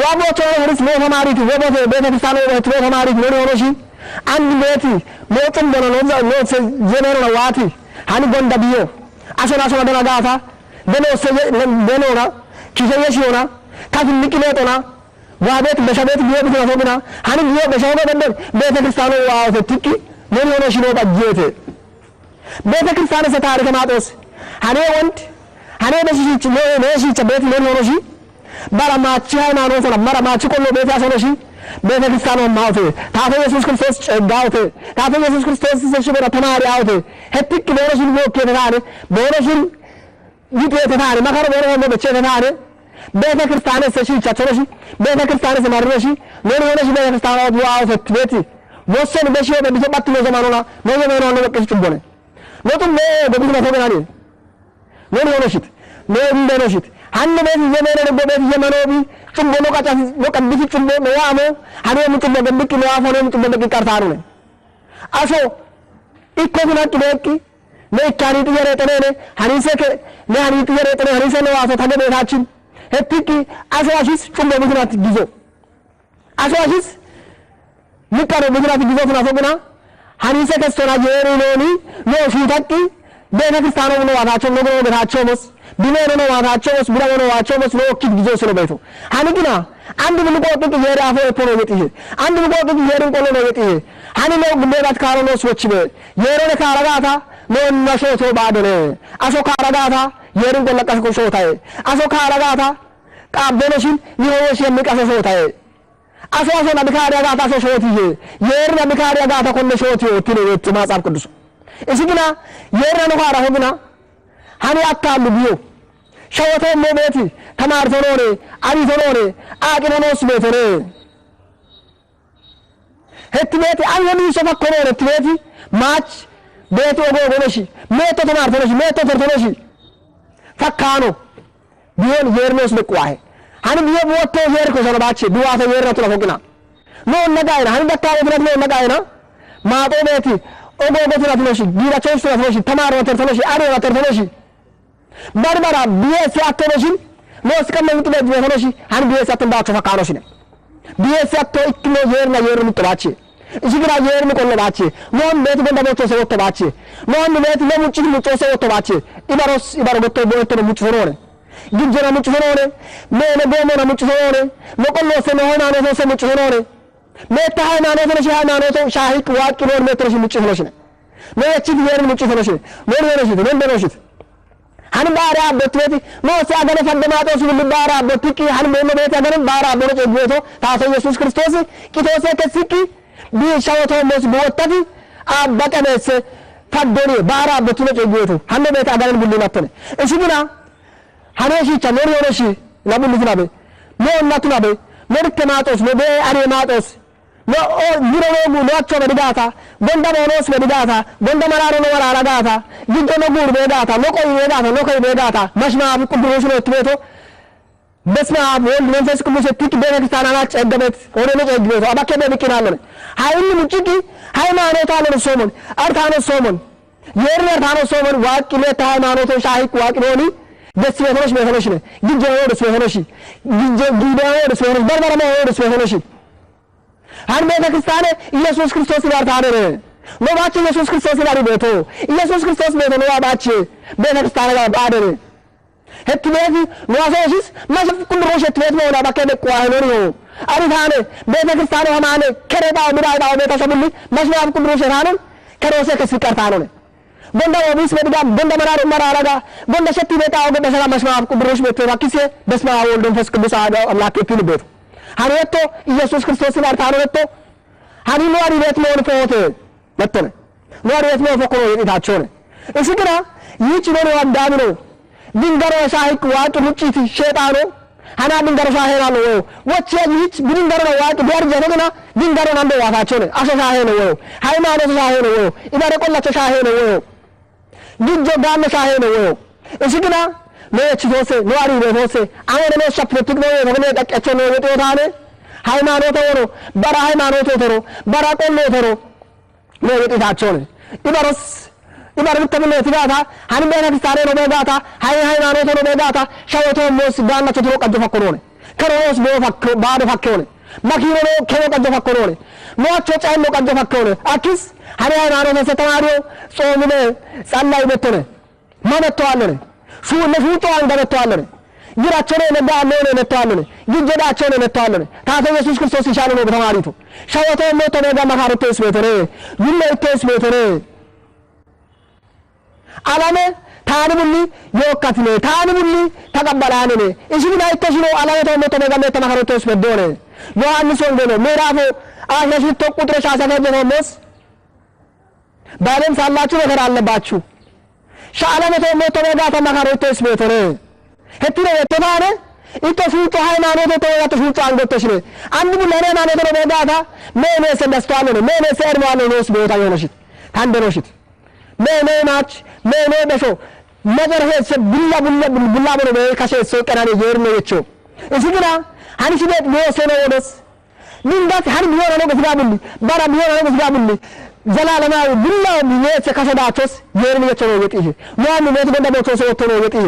ጓቦቶ ሆነስ ነው ተማሪት ወቦቶ ቤተክርስቲያን ነው ተማሪት ነው ሆነሽ አንድ ቤት ሞጥም ነው ጀነሮ ነው ዋቲ ሃኒ ጎንዳ ቢዮ አሰና ደረጋታ በኖራ ኪሰየሽዮና ካትልቂ ለጦና ዋቤት በሸቤት ቢዮ ቢተናቶና ሃኒ ቢዮ በሸቤት በደም ቤተክርስቲያኑ ዋው ትቂ ምን ሆነሽ ነው ባጀት ቤተክርስቲያኑ ሰታሪከ ማጦስ ሃኒ ወንድ ሃኒ በሽሽ ለሽች ቤት ምን ሆነሽ ባራማቺ ሃይማኖት ነው ባራማቺ ቆሎ ቤት ያሰነሽ ቤተክርስቲያኑ ማውት ታፈ ኢየሱስ ክርስቶስ ጨጋውት ታፈ ኢየሱስ ክርስቶስ ሰሽበራ ተማሪያውት ህትቅ በረሽ ልቦክ ተታሪ በረሽ ይተታሪ ማከረ በረሽ በቸተታሪ ቤተክርስቲያን ሰሽቻ ተረሽ ቤተክርስቲያን ሰማርነሽ ምን ሆነሽ ቤተክርስቲያኑ ዋውት ቤት ወሰን በሽዮ በቢዘባት ነው ዘማኑና ነው በቅስ ጭቦነ ወጡም በብዙ ነው ተገናኒ ምን ሆነሽት ምን እንደነሽት አንድ ቤት ዘመነ በቤት ዘመኖቢ ጭቦ ነው ቃጫ ነው ቀብት ጭቦ ነው ያሞ አኔ ምጥበ ገብቅ ነው አፎ ነው ምጥበ ገብቅ ቀርታሩ ነው አሶ ኢኮብና ጥበቂ ለካሪ ጥየረ ተነነ ሐሪሰከ ለሐሪ ጥየረ ተነነ ሐሪሰ ነው አሶ ታገበታችን እጥቂ አስዋሽስ ጭቦ ምክንያት ጊዞ አስዋሽስ ምቀረ ምክንያት ጊዞ ተናፈግና ሐሪሰ ከስተና ጀሪኖኒ ነው ሹታቂ ቤተክርስቲያኑ ነው ዋታቸው ነው ገራቸው መስ ቢኖር ነው ዋታቸው መስ ቢራ ነው ዋታቸው መስ ነው ኪድ ጊዜ ስለበይቶ አንግና አንድ ምን ቆጥቅ የራፈ ፖሎ የጥይ አንድ ምን ቆጥቅ የርን ቆሎ ነው የጥይ አኒ ነው ግንቦት ካሮኖ ሰዎች የረነ ካራጋታ ነው ነሾቶ ባደለ አሶ ካራጋታ የርን ቆለቀስ ኮሾታዬ አሶ ካራጋታ ቃበለሽን ይሆንሽ የሚቀሰሶታዬ አሶ ለምካሪያጋታ ሶሾቲዬ የረነ ምካሪያጋታ ኮነሾቲ ወጥቶ ወጥ ማጻፍ ቅዱስ እስግና የረነ ካራ ሆግና ሃኒ አካሉ ቢዮ ሸወተ ሞቤቲ ተማርቶ ነው አሪቶ ነው አቅኖስ ቤት ነው ህትቤት አንየሚ ሰፈኮ ነው ህትቤት ማች ቤት ወጎጎነሽ ሜቶ ተማርቶ ነሽ ሜቶ ተርቶነሽ ፈካኖ ቢሆን የርኖስ ልቋይ ሃኒ ቢዮ ወጥቶ የርኮ ሰለባች ዱዋተ የርነቱ ለፎግና ነው ነጋይና ሃኒ በታው ነው ነጋይና ማጦ ቤት ወጎጎ ተርቶነሽ ዲራቾስ ተርቶነሽ ተማርቶ ተርቶነሽ አሬዋ ተርቶነሽ ባርባራ ቢኤስ ያተነሽን ሞስ ከመንጥ በጀነሽ አን ቢኤስ ያተንባቸው ፈካሮሽ ነው ቢኤስ ያተ እክሎ የርና የርም ጥባች እዚግራ የርም ቆለባች ሞን ቤት በንደሞቶ ሰው ተባች ሞን ቤት ለሙጭ ሙጭ ሰው ተባች ኢባሮጎቶ ቦቶ ሙጭ ሆነ ግጀና ሙጭ ሆነ ሜለ በመና ሙጭ ሆነ ለቆሎ ሰው ሆነ ነው ሰው ሙጭ ሆነ ሜታ ሃይማኖት ነው ሃይማኖት ሻሂቅ ዋቂ ነው ሜትሮሽ ሙጭ ሆነሽ ነው ለቺ የርም ሙጭ ሆነሽ ነው ምን እንደነሽ ሃን ባራ በትቤት ነው ሲያገለ ፈደማጦስ ሁሉ ባራ በትቂ ሃን በመቤት ያገለ ባራ በሮጭ ጎቶ ታቶ ኢየሱስ ክርስቶስ ቂቶስ ከስቂ ቢሻውቶ ሞስ በወጣት አባቀነስ ፈዶኒ ባራ በትቤት ጎቶ ሃን በቤት ያገለ ሁሉ ናተነ እሺ ግና ሃኔሺ ቻኖር ዮሮሺ ለምን ዝናበ ነው እናቱናበ ምርት ማጦስ ነው በአሬ ማጦስ girono gulocho bedigata gonda monos bedigata gonda mararo no wala gata gido no gur bedata loko bedata mashma ቅዱስ ነው ትቤቶ በስመ አብ ወልድ መንፈስ ቅዱስ ትክ በቤተክርስቲያናት ጸገበት ወደ ለጸገበት አባከበ በቂናለን ኃይል ሙጭቂ ሃይማኖት አለ ሶሞን አርታኖ ሶሞን የርታኖ ሶሞን ዋቂ ለታ ሃይማኖት ሻይክ ዋቂ ሆኒ ደስ ቤተኖች ቤተኖች ነው ግጆ ደስ ቤተኖች ግጆ ጊዳው ደስ ቤተኖች በርበረማ ደስ ቤተኖች አን ቤተክርስቲያን ኢየሱስ ክርስቶስ ይባርታነ ነው ባጭ ኢየሱስ ክርስቶስ ይባር ቤቶ ኢየሱስ ክርስቶስ ቤቶ ነው ባጭ ቤተክርስቲያን ጋር ባደረ ህትቤት ዋሶሲስ ማሽፍ ኩንሮሽ ህትቤት ነው ባከለ ቋህሎሪ ነው አሪታነ ቤተክርስቲያን ሆማነ ከረዳው ምዳዳው ቤተሰብሊ ማሽፍ ኩንሮሽ ራነ ከሮሰ ከስቀርታ ነው ጎንዳ ወቢስ በድጋም ጎንዳ መራር መራራጋ ጎንዳ ሸቲ ቤታው በሰላም ማሽፍ ኩንሮሽ ቤት ባኪሴ በስመ አብ ወልድ መንፈስ ቅዱስ አምላክ ይክል ቤት ሀሪቶ ኢየሱስ ክርስቶስ ይባርታነ ወጥቶ ሀሪ ኖሪ ቤት ነው ፎቶ ወጥቶ ኖሪ ቤት ነው ፎቶ ይታቸው ነው እሺ ግራ ይቺ ነው አንዳም ነው ድንገሮ ሻይክ ዋጥ ሙጭት ሸጣኖ አና ድንገሮ ሻሄራ ነው ወጭ ይች ድንገሮ ዋጥ ቢያር ጀነና ድንገሮ አንደ ዋታቸው ነው አሸ ሻሄ ነው ሃይማኖት ሻሄ ነው ኢባረ ቆላቸው ሻሄ ነው ግጆ ጋነ ሻሄ ነው እሺ ግራ ለች ሆሴ ኖሪ በሆሴ አሁን ነው ሸፍት ነው ተብሎ ተቀጨቸው ነው ወጣታነ ሃይማኖት ሆኖ በራ ሃይማኖት ሆኖ በራ ቆሎ ሆኖ ነው ወጣታቸው ነው ኢባረ ተብሎ ትጋታ ሃን ቤተክርስቲያን ነው በጋታ ሃይማኖት ነው በጋታ ሻወቶ ሞስ ጋና ተትሮ ቀጆ ፈከሮ ነው ከሮስ ባዶ ፈከሮ ነው ማኪሮ ነው ከሮ ቀጆ ፈከሮ ነው ሞቾ ጫን ነው ቀጆ ፈከሮ ነው አኪስ ሃይማኖት ተተማሪው ጾምነ ጸላይ በተነ ማመጣዋለ ነው ሹለፉቶ አንደበቷል ነው ግራቸው ነው ለዳለው ነው መጣዋል ነው ግጀዳቸው ነው መጣዋል ነው ታተ ኢየሱስ ክርስቶስ ይሻለ ነው በተማሪቱ ሻወቶ ሞቶ ነው ጋማካርቶስ ቤተረ ይለይቶስ ቤተረ አላመ ታንቡሊ የወካት ነው ታንቡሊ ተቀበላነ ነው እሺ ላይተሽ ነው አላመ ሞቶ ነው ጋማካርቶስ በደሆነ ዮሐንስ ወንጌል ምዕራፍ 13 ቁጥር 17 ነው ሞስ ባለም ሳላችሁ ነገር አለባችሁ ሻለመቶ ሞቶ ወጋ ተማካሮቶስ ቤተረ ህትነ የተባለ ኢቶፉቶ ሃይማኖት ተወያተ ፉቶ አንገቶሽ ነው አንዱ ለኔ ማለት ነው በጋታ ምን ሰደስቷል ነው ምን ሰርማለ ነው ስቦታ የሆነሽት ታንደሮሽት ምን ናች ምን በሾ መዘርሄስ ቡላ ብሎ ከሸሶ ቀናኔ የርነ የቾ እዚህ ግራ አንቺ ቤት ነው ወደስ ምንዳት ሀን ቢሆነ ነው በስጋብልኝ ባራ ቢሆነ ነው በስጋብልኝ ዘላለማዊ ቡላው ቢየት ከሰዳቸውስ የርን የቾ ነው ይጥይ ማን ቤት ገንዳ ቦቶ ሰው ወጥቶ ነው ይጥይ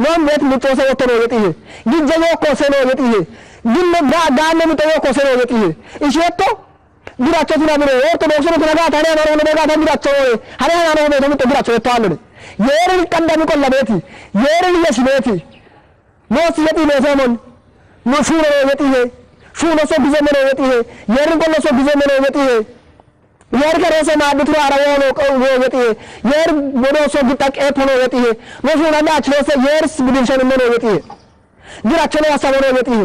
ማን ቤት ምጦ ሰው ወጥቶ ነው ይጥይ ግጀዮ ኮሰ ነው ይጥይ ግን ጋጋነ ምጦ ኮሰ ነው ይጥይ እሺ ወጥቶ ግራቸው ትናብረ ኦርቶዶክስ ነው ተናጋ ታዲያ ነው ነው ጋታ ግራቸው ሀሪያ ነው ነው ተምጦ ግራቸው ወጥቷል የርን ቀንዳሚ ቆላ ቤት የርን የሽቤት ሞስ ይጥይ ነው ሰሞን ሞሹ ነው ይጥይ ሹኖ ሰው ጊዜ ነው ይጥይ የርን ቆሎ ሰው ጊዜ ነው ይጥይ የርገረሰ ማድቱ አራው ነው ቀው ይጥይ የር ወዶሶ ግጣቅ ኤፖ ነው ይጥይ ወሹ ለማች ለሰ የርስ ብድንሸን ነው ይጥይ ግራቸው ነው ያሳበው ነው ይጥይ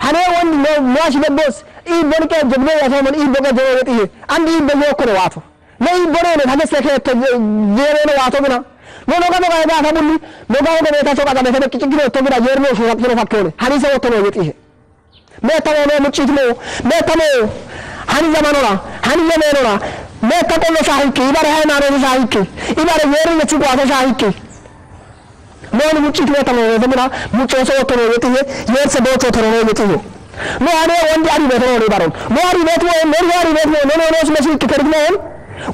ሀኔ ወንድ ነው ማሽ ለቦስ ኢ በልቀ ጀብለ ያሰመን ኢ በቀ ጀሮ ይጥይ አንዲ በየኮ ነው ዋቱ ለይ ቦሬ ነው ታገሰከ የሬ ነው ዋቱ ብና ሞኖ ጋር ጋር ታቡሊ ሞጋው ጋር ታሰቃ ጋር ተደቅ ጭግሮ ተብላ የር ነው ሹራፕ ነው ፈከለ ሀዲሰ ወጥቶ ነው ይጥይ መተው ነው ምጭት ነው መተው ሀኒ ዘመኖራ ሀኒ ዘመኖራ መተቆሎ ሻሂቂ ይባረ ሃይማኖት ሻሂቂ ይባረ የርን ለጭቋታ ሻሂቂ ሞን ምጭት መተው ነው ዘመና ሙጮ ሰው ወጥቶ ነው ይጥይ የርስ ቦቶ ተሮ ነው ይጥይ ሞአኔ ወንድ አሪ ቤት ነው ይባረው ሞአሪ ቤት ነው ሞአሪ ቤት ነው ነው ነው መስልክ ከርግነው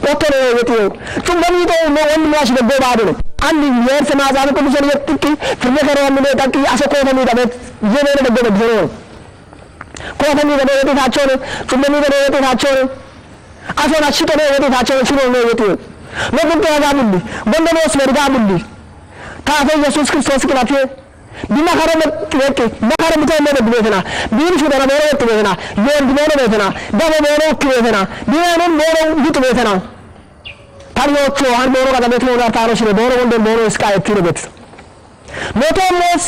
ወጥቶ ነው ይጥይ ጩምበሚቶ ነው ወንድ ማሽ ደጎ ባዶ ነው አንድ የርስ ማዛን ቅዱሳን ይጥቂ ፍርከረ ነው ይጥቂ አሰኮተ ነው ዳበት የኔ ደጎ ነው ኮተኒ በደረታቸው ነው ጩምበሚ በደረታቸው ነው አሶና ሽቶ ነው በደረታቸው ሽሮ ነው ይጥይ ለምን ተያዛሙልኝ ወንደኖስ መርጋሙልኝ ታፈ ኢየሱስ ክርስቶስ ክላቴ ቢማከረም ጥቂት ማከረም ተመደ ቤተና ቢንሹ ደና በረወት ቤተና የወንድ ነው ቤተና ደሞ ነው ቤተና ቢያኑን ነው ይጥ ቤተና ታሪዎቹ አንድ ነው ጋር ቤት ነው ጋር ታሮሽ ነው በሆነ ወንደ ነው ስካይት ነው ቤት ሞቶሞስ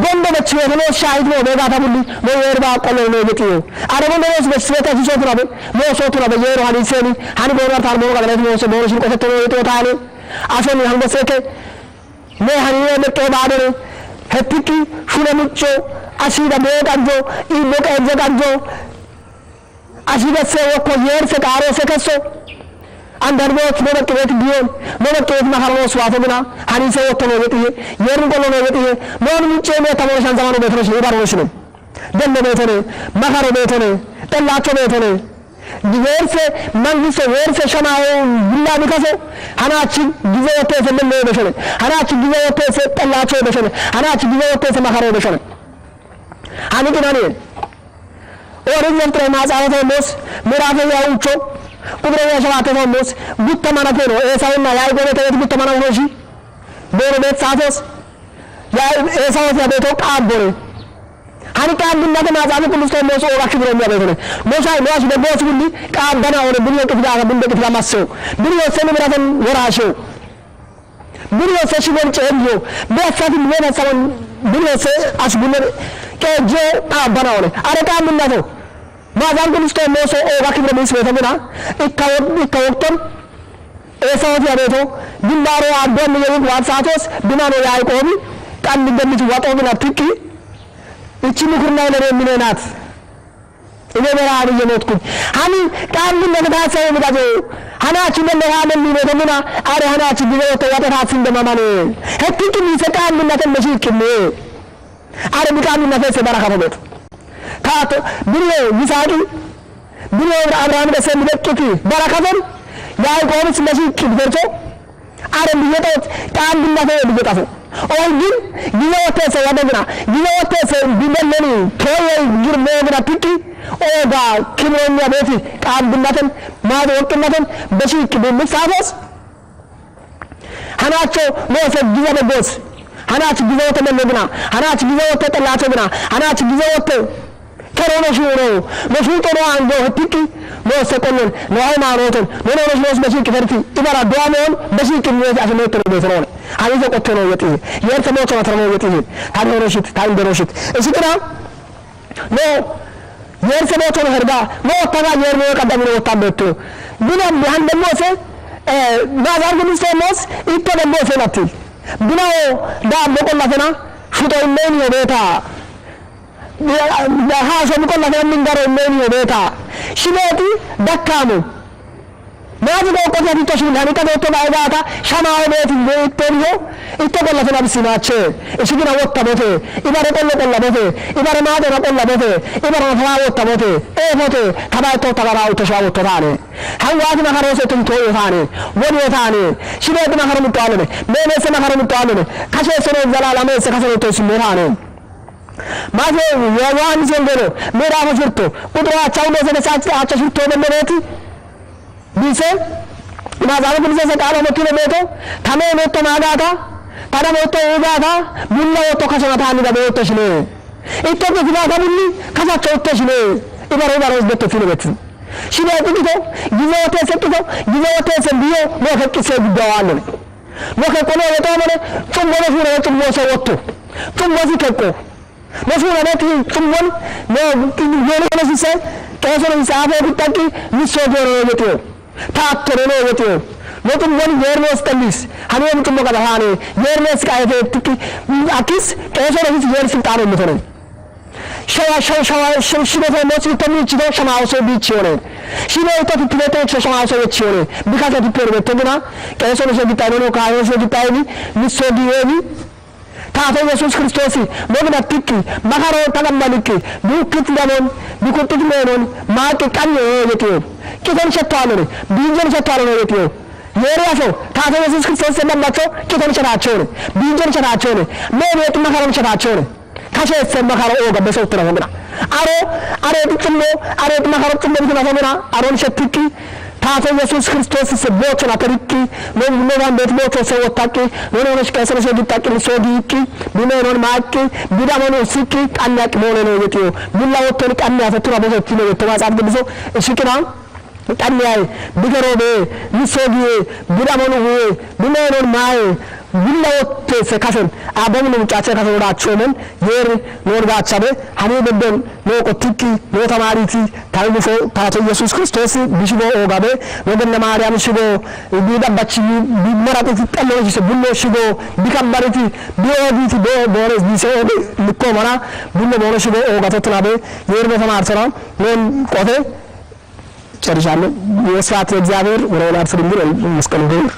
ጎንደ በች ነው ሻይት ነው በጋታ ሁሉ ነው የርባ ቆሎ ነው ይጥዩ አረብ ነው በስበታ ሲሶት ነው ነው ሶቱ ነው በየሮ ሀዲሰኒ ሀኒ በወራ ታር ነው ጋር ቤት ነው ሰው ነው ቆፈተ ነው ይጥታለ አሰኒ አንበሰከ ነው ሀኒ ነው ተባደረ ህጥቂ ሹለምጮ አሲዳ በቃጆ ይበቃ ዘጋጆ አሲበሰ ወኮ የርሰ ቃሮ ሰከሶ አንዳርቦት በመቅበት ቢሆን በመቅበት ማህረስ ዋተግና ሐኒሰ ወተነ ወጥዬ የርንቆሎ ነው ወጥዬ ሞን ምንጭ ነው ተሞሻን ዘማኑ ቤትሮች ይባርዎሽ ነው ደንደ ቤተነ ማህረ ቤተነ ጠላቸው ቤተነ ዲቨርስ መንግስት ወርሰ ሸማው ብላ ቢከሰ ሐናች ጊዜ ወጥቶ ሰለለ በሸነ ሐናች ጊዜ ወጥቶ ጠላቸው በሸነ ሐናች ጊዜ ወጥቶ ማህረ በሸነ አንግናኔ ኦሪጅናል ማጻወተ ሞስ ምዕራፍ ያውቾ ቁጥረኛ ሸማተው ሞስ ጉተማናቴ ነው ኤሳውና ያዕቆብ ተበት ጉተማናው ነው እሺ በረበት ሳቶስ ኤሳው ያበቶ ቃቦረ ሐኒቃ እንደና ማጻወተ ቅዱስ ሞስ ኦራክ ብሎ የሚያበተነ ሞሳይ ሞስ በቦስ ሁሉ ቃባና ወደ ብሎ ቅፍዳ በንደቅፍዳ ማሰው ብሎ ሰለምራተን ወራሽው ብሎ ሰሽቦን ጨምዮ በሳት ቢሆን ብሎ አስቡነ ከጆ ቃባና ወለ አረቃ ምናተው ማዛን ቅዱስ ሞስ ኦራክ ብሎ የሚስበተና ኢካወቅተን ኤሳው ያበቶ ቢላሮ አዶም የውቅ ዋሳቶስ ቢማኖ ያዕቆብ ቃል እንደምት ወጣውና ትቂ እቺ ምክርና ለሚነናት እኔ በራሪ የሞትኩኝ አኒ ቃል እንደታሰው ምዳጆ ሐናች እንደለሃለ የሚነተና አረ ሐናች ቢዘው ተዋጣታት እንደማማነ ህጥቂ ይሰቃል እንደተመሽ ይቅም አረ ቢቃም እንደፈሰ በረከበት ታቶ ብሎ ይሳቂ ብሎ አብርሃም ደሰም ደቅቂ በረከተን ያዕቆብ ስለዚህ ይቅም ደርሶ አረ ቢየጣት ቃል እንደፈሰ ቢየጣት ኦልግን ጊዜወተሰ ያደግና ጊዜወተሰ ቢመለኒ ቶይ ግርሞ ግራ ትቂ ኦጋ ክብሮኛ ቤት ቃል ብናተን ማወቅነትን በሽቅ በመሳፈስ ሐናቾ ሞሰ ጊዜበጎስ ሐናች ጊዜወተ መለግና ሐናች ጊዜወተ ጠላቸግና ሐናች ጊዜወተ ከሮነሽ ነው በሽጦሮ አንዶ ትቂ ሞሰ ቆነን ለሃይማኖትን ለኖሮሽ ነው በሽቅ ፈርቲ ይበራ ዶአሞን በሽቅ ነው ያስመጥቶ ነው ነው አይዘ ቆቶ ነው ወጥ የርተሞቶ ነው ወጥ ታደረሽት ታንደረሽት እስቅራ ነው የርተሞቶ ነው ህርጋ ነው ታጋ የርሞ ቀደም ነው ወጣበት ብለም ያን ደሞሰ ማዛር ግንስ ተሞስ ይተደሞሰ ናት ብለው ዳቦ ቆላተና ሽጦ ምን የቤታ ለሃሶ ቆላተና ምን ጋር ምን የቤታ ሽቤቲ ደካሙ ማዚ ቆቆታ ቢቶሽ ምን ከዶቶ ባይባታ ሸማው ቤት ይተሪዮ ይተቆለፈና ቢሲናቸ እሽግና ወጣበተ ይባረ ቆለቆለበተ ይባረ ማደራ ቆለበተ ይባረ ፈራወጣበተ ኤፎተ ተባይቶ ተባራው ተሻወጣለ ሐዋት ማኸረሰ ትንቶ ይፋኔ ወዲታኔ ሽቤት ማኸረ ምጣለነ ለነሰ ማኸረ ምጣለነ ካሸሰነ ዘላላመ ሰከሰነቶ ሲሞራነ ማዘ የዋን ዘንገሮ ምዕራፍ ፍርቶ ቁጥራቸው ለዘነሳጭ አቸሽቶ በመሬት ቢሰ ማዛው ግንዘ ሰቃለ መኪነ ቤቶ ታመነቶ ማጋታ ታደመቶ ይጋታ ቡላውቶ ከሰማታ አንገበውተሽ ነው ኢትዮጵያ ግባታ ቡሊ ከሳቸው ተሽለ ይባረባረስ በቶ ፊልበት ሽቤት ቢቶ ጊዜወተ ሰጥቶ ጊዜወተ ሰብዮ ወከቅሰ ጉዳዋለ ወከቆነ ወጣመነ ጾምቦለ ፉረ ጾምቦሰ ወጥቶ ጾምቦዚ ከቆ ለፉረ ነት ጾምቦን ነው የለለሲሰ ከሰነ ይሳፈ ቢጣቂ ሚሶጆሮ ወጥቶ ታተረ ነው ወጥቶ ለጥሞን የርኖስ ጠሊስ ሐኔም ጥሞ ቀዳሃኔ የርኖስ ቃይተ ትቂ አኪስ ከሰነ ይስ ስልጣን ነው ሸዋ ሽበተ ሞት ተሚች ነው ሸማውሶ ቢች ሆነ ሽበተ ትትበተ ሸማውሶ ቢች ሆነ ቢካተ ትተር በተግና ከሰነ ሰግጣይ ነው ካዮሶ ግጣይ ሚሶዲዮኒ ታቶ ኢየሱስ ክርስቶስ ሞግና ትቂ ማኻሮ ተቀበልቂ ቡክት ደሞን ቢኩጥት ሜኖን ማቅ ቀን የየት ቂተን ሸታለ ቢንጀን ሸታለ ነው የት የራሶ ታቶ ኢየሱስ ክርስቶስ ሰለማቸው ቂተን ሸታቸው ቢንጀን ሸታቸው ሜኔት ማኻሮ ሸታቸው ካሸሰ ማኻሮ ገበሰው ተረፈና አሮ ጥሞ አሮ ማኻሮ ጥሞ ቢተናፈና አሮን ሸትቂ ታቶ ኢየሱስ ክርስቶስ ሰቦቸና ተሪቂ ለምን ቤት ሞቶ ሰው ወጣቂ ወኖነሽ ከሰነ ሰው ዲጣቂ ሶዲቂ ቢመኖን ማቂ ቢዳሞን ሲቂ ቃላቅ ሞነ ነው የት ሙላ ወጥቶ ቃል ያፈቱራ በሰት ነው የተዋጻት ግብሶ እሽቅና ቃልያይ ቢገሮቤ ሚሶጊ ቢዳሞን ቢመኖን ማይ ሙላ ወጥቶ ሰካሰን አበምን ሙጫቸ ከሰውራቸውን የር ኖርጋቻበ ሐኔ በደን ነው ቆጥቂ ነው ተማሪቲ ታይሙሶ ታቶ ኢየሱስ ክርስቶስ ቢሽቦ ኦጋበ ወደነ ማርያም ሽቦ ቢዳባች ቢመራጥ ተጠለሽ ቡሎ ሽቦ ቢከባሪቲ ቢኦዲቲ ቦረስ ቢሰው ልኮማና ቡሎ ቦረስ ሽቦ ኦጋተትናበ የር በተማርተና ነው ቆቴ ጨርሻለሁ። ወስብሐት ለእግዚአብሔር ወለወላዲቱ ድንግል ወለመስቀሉ ክቡር።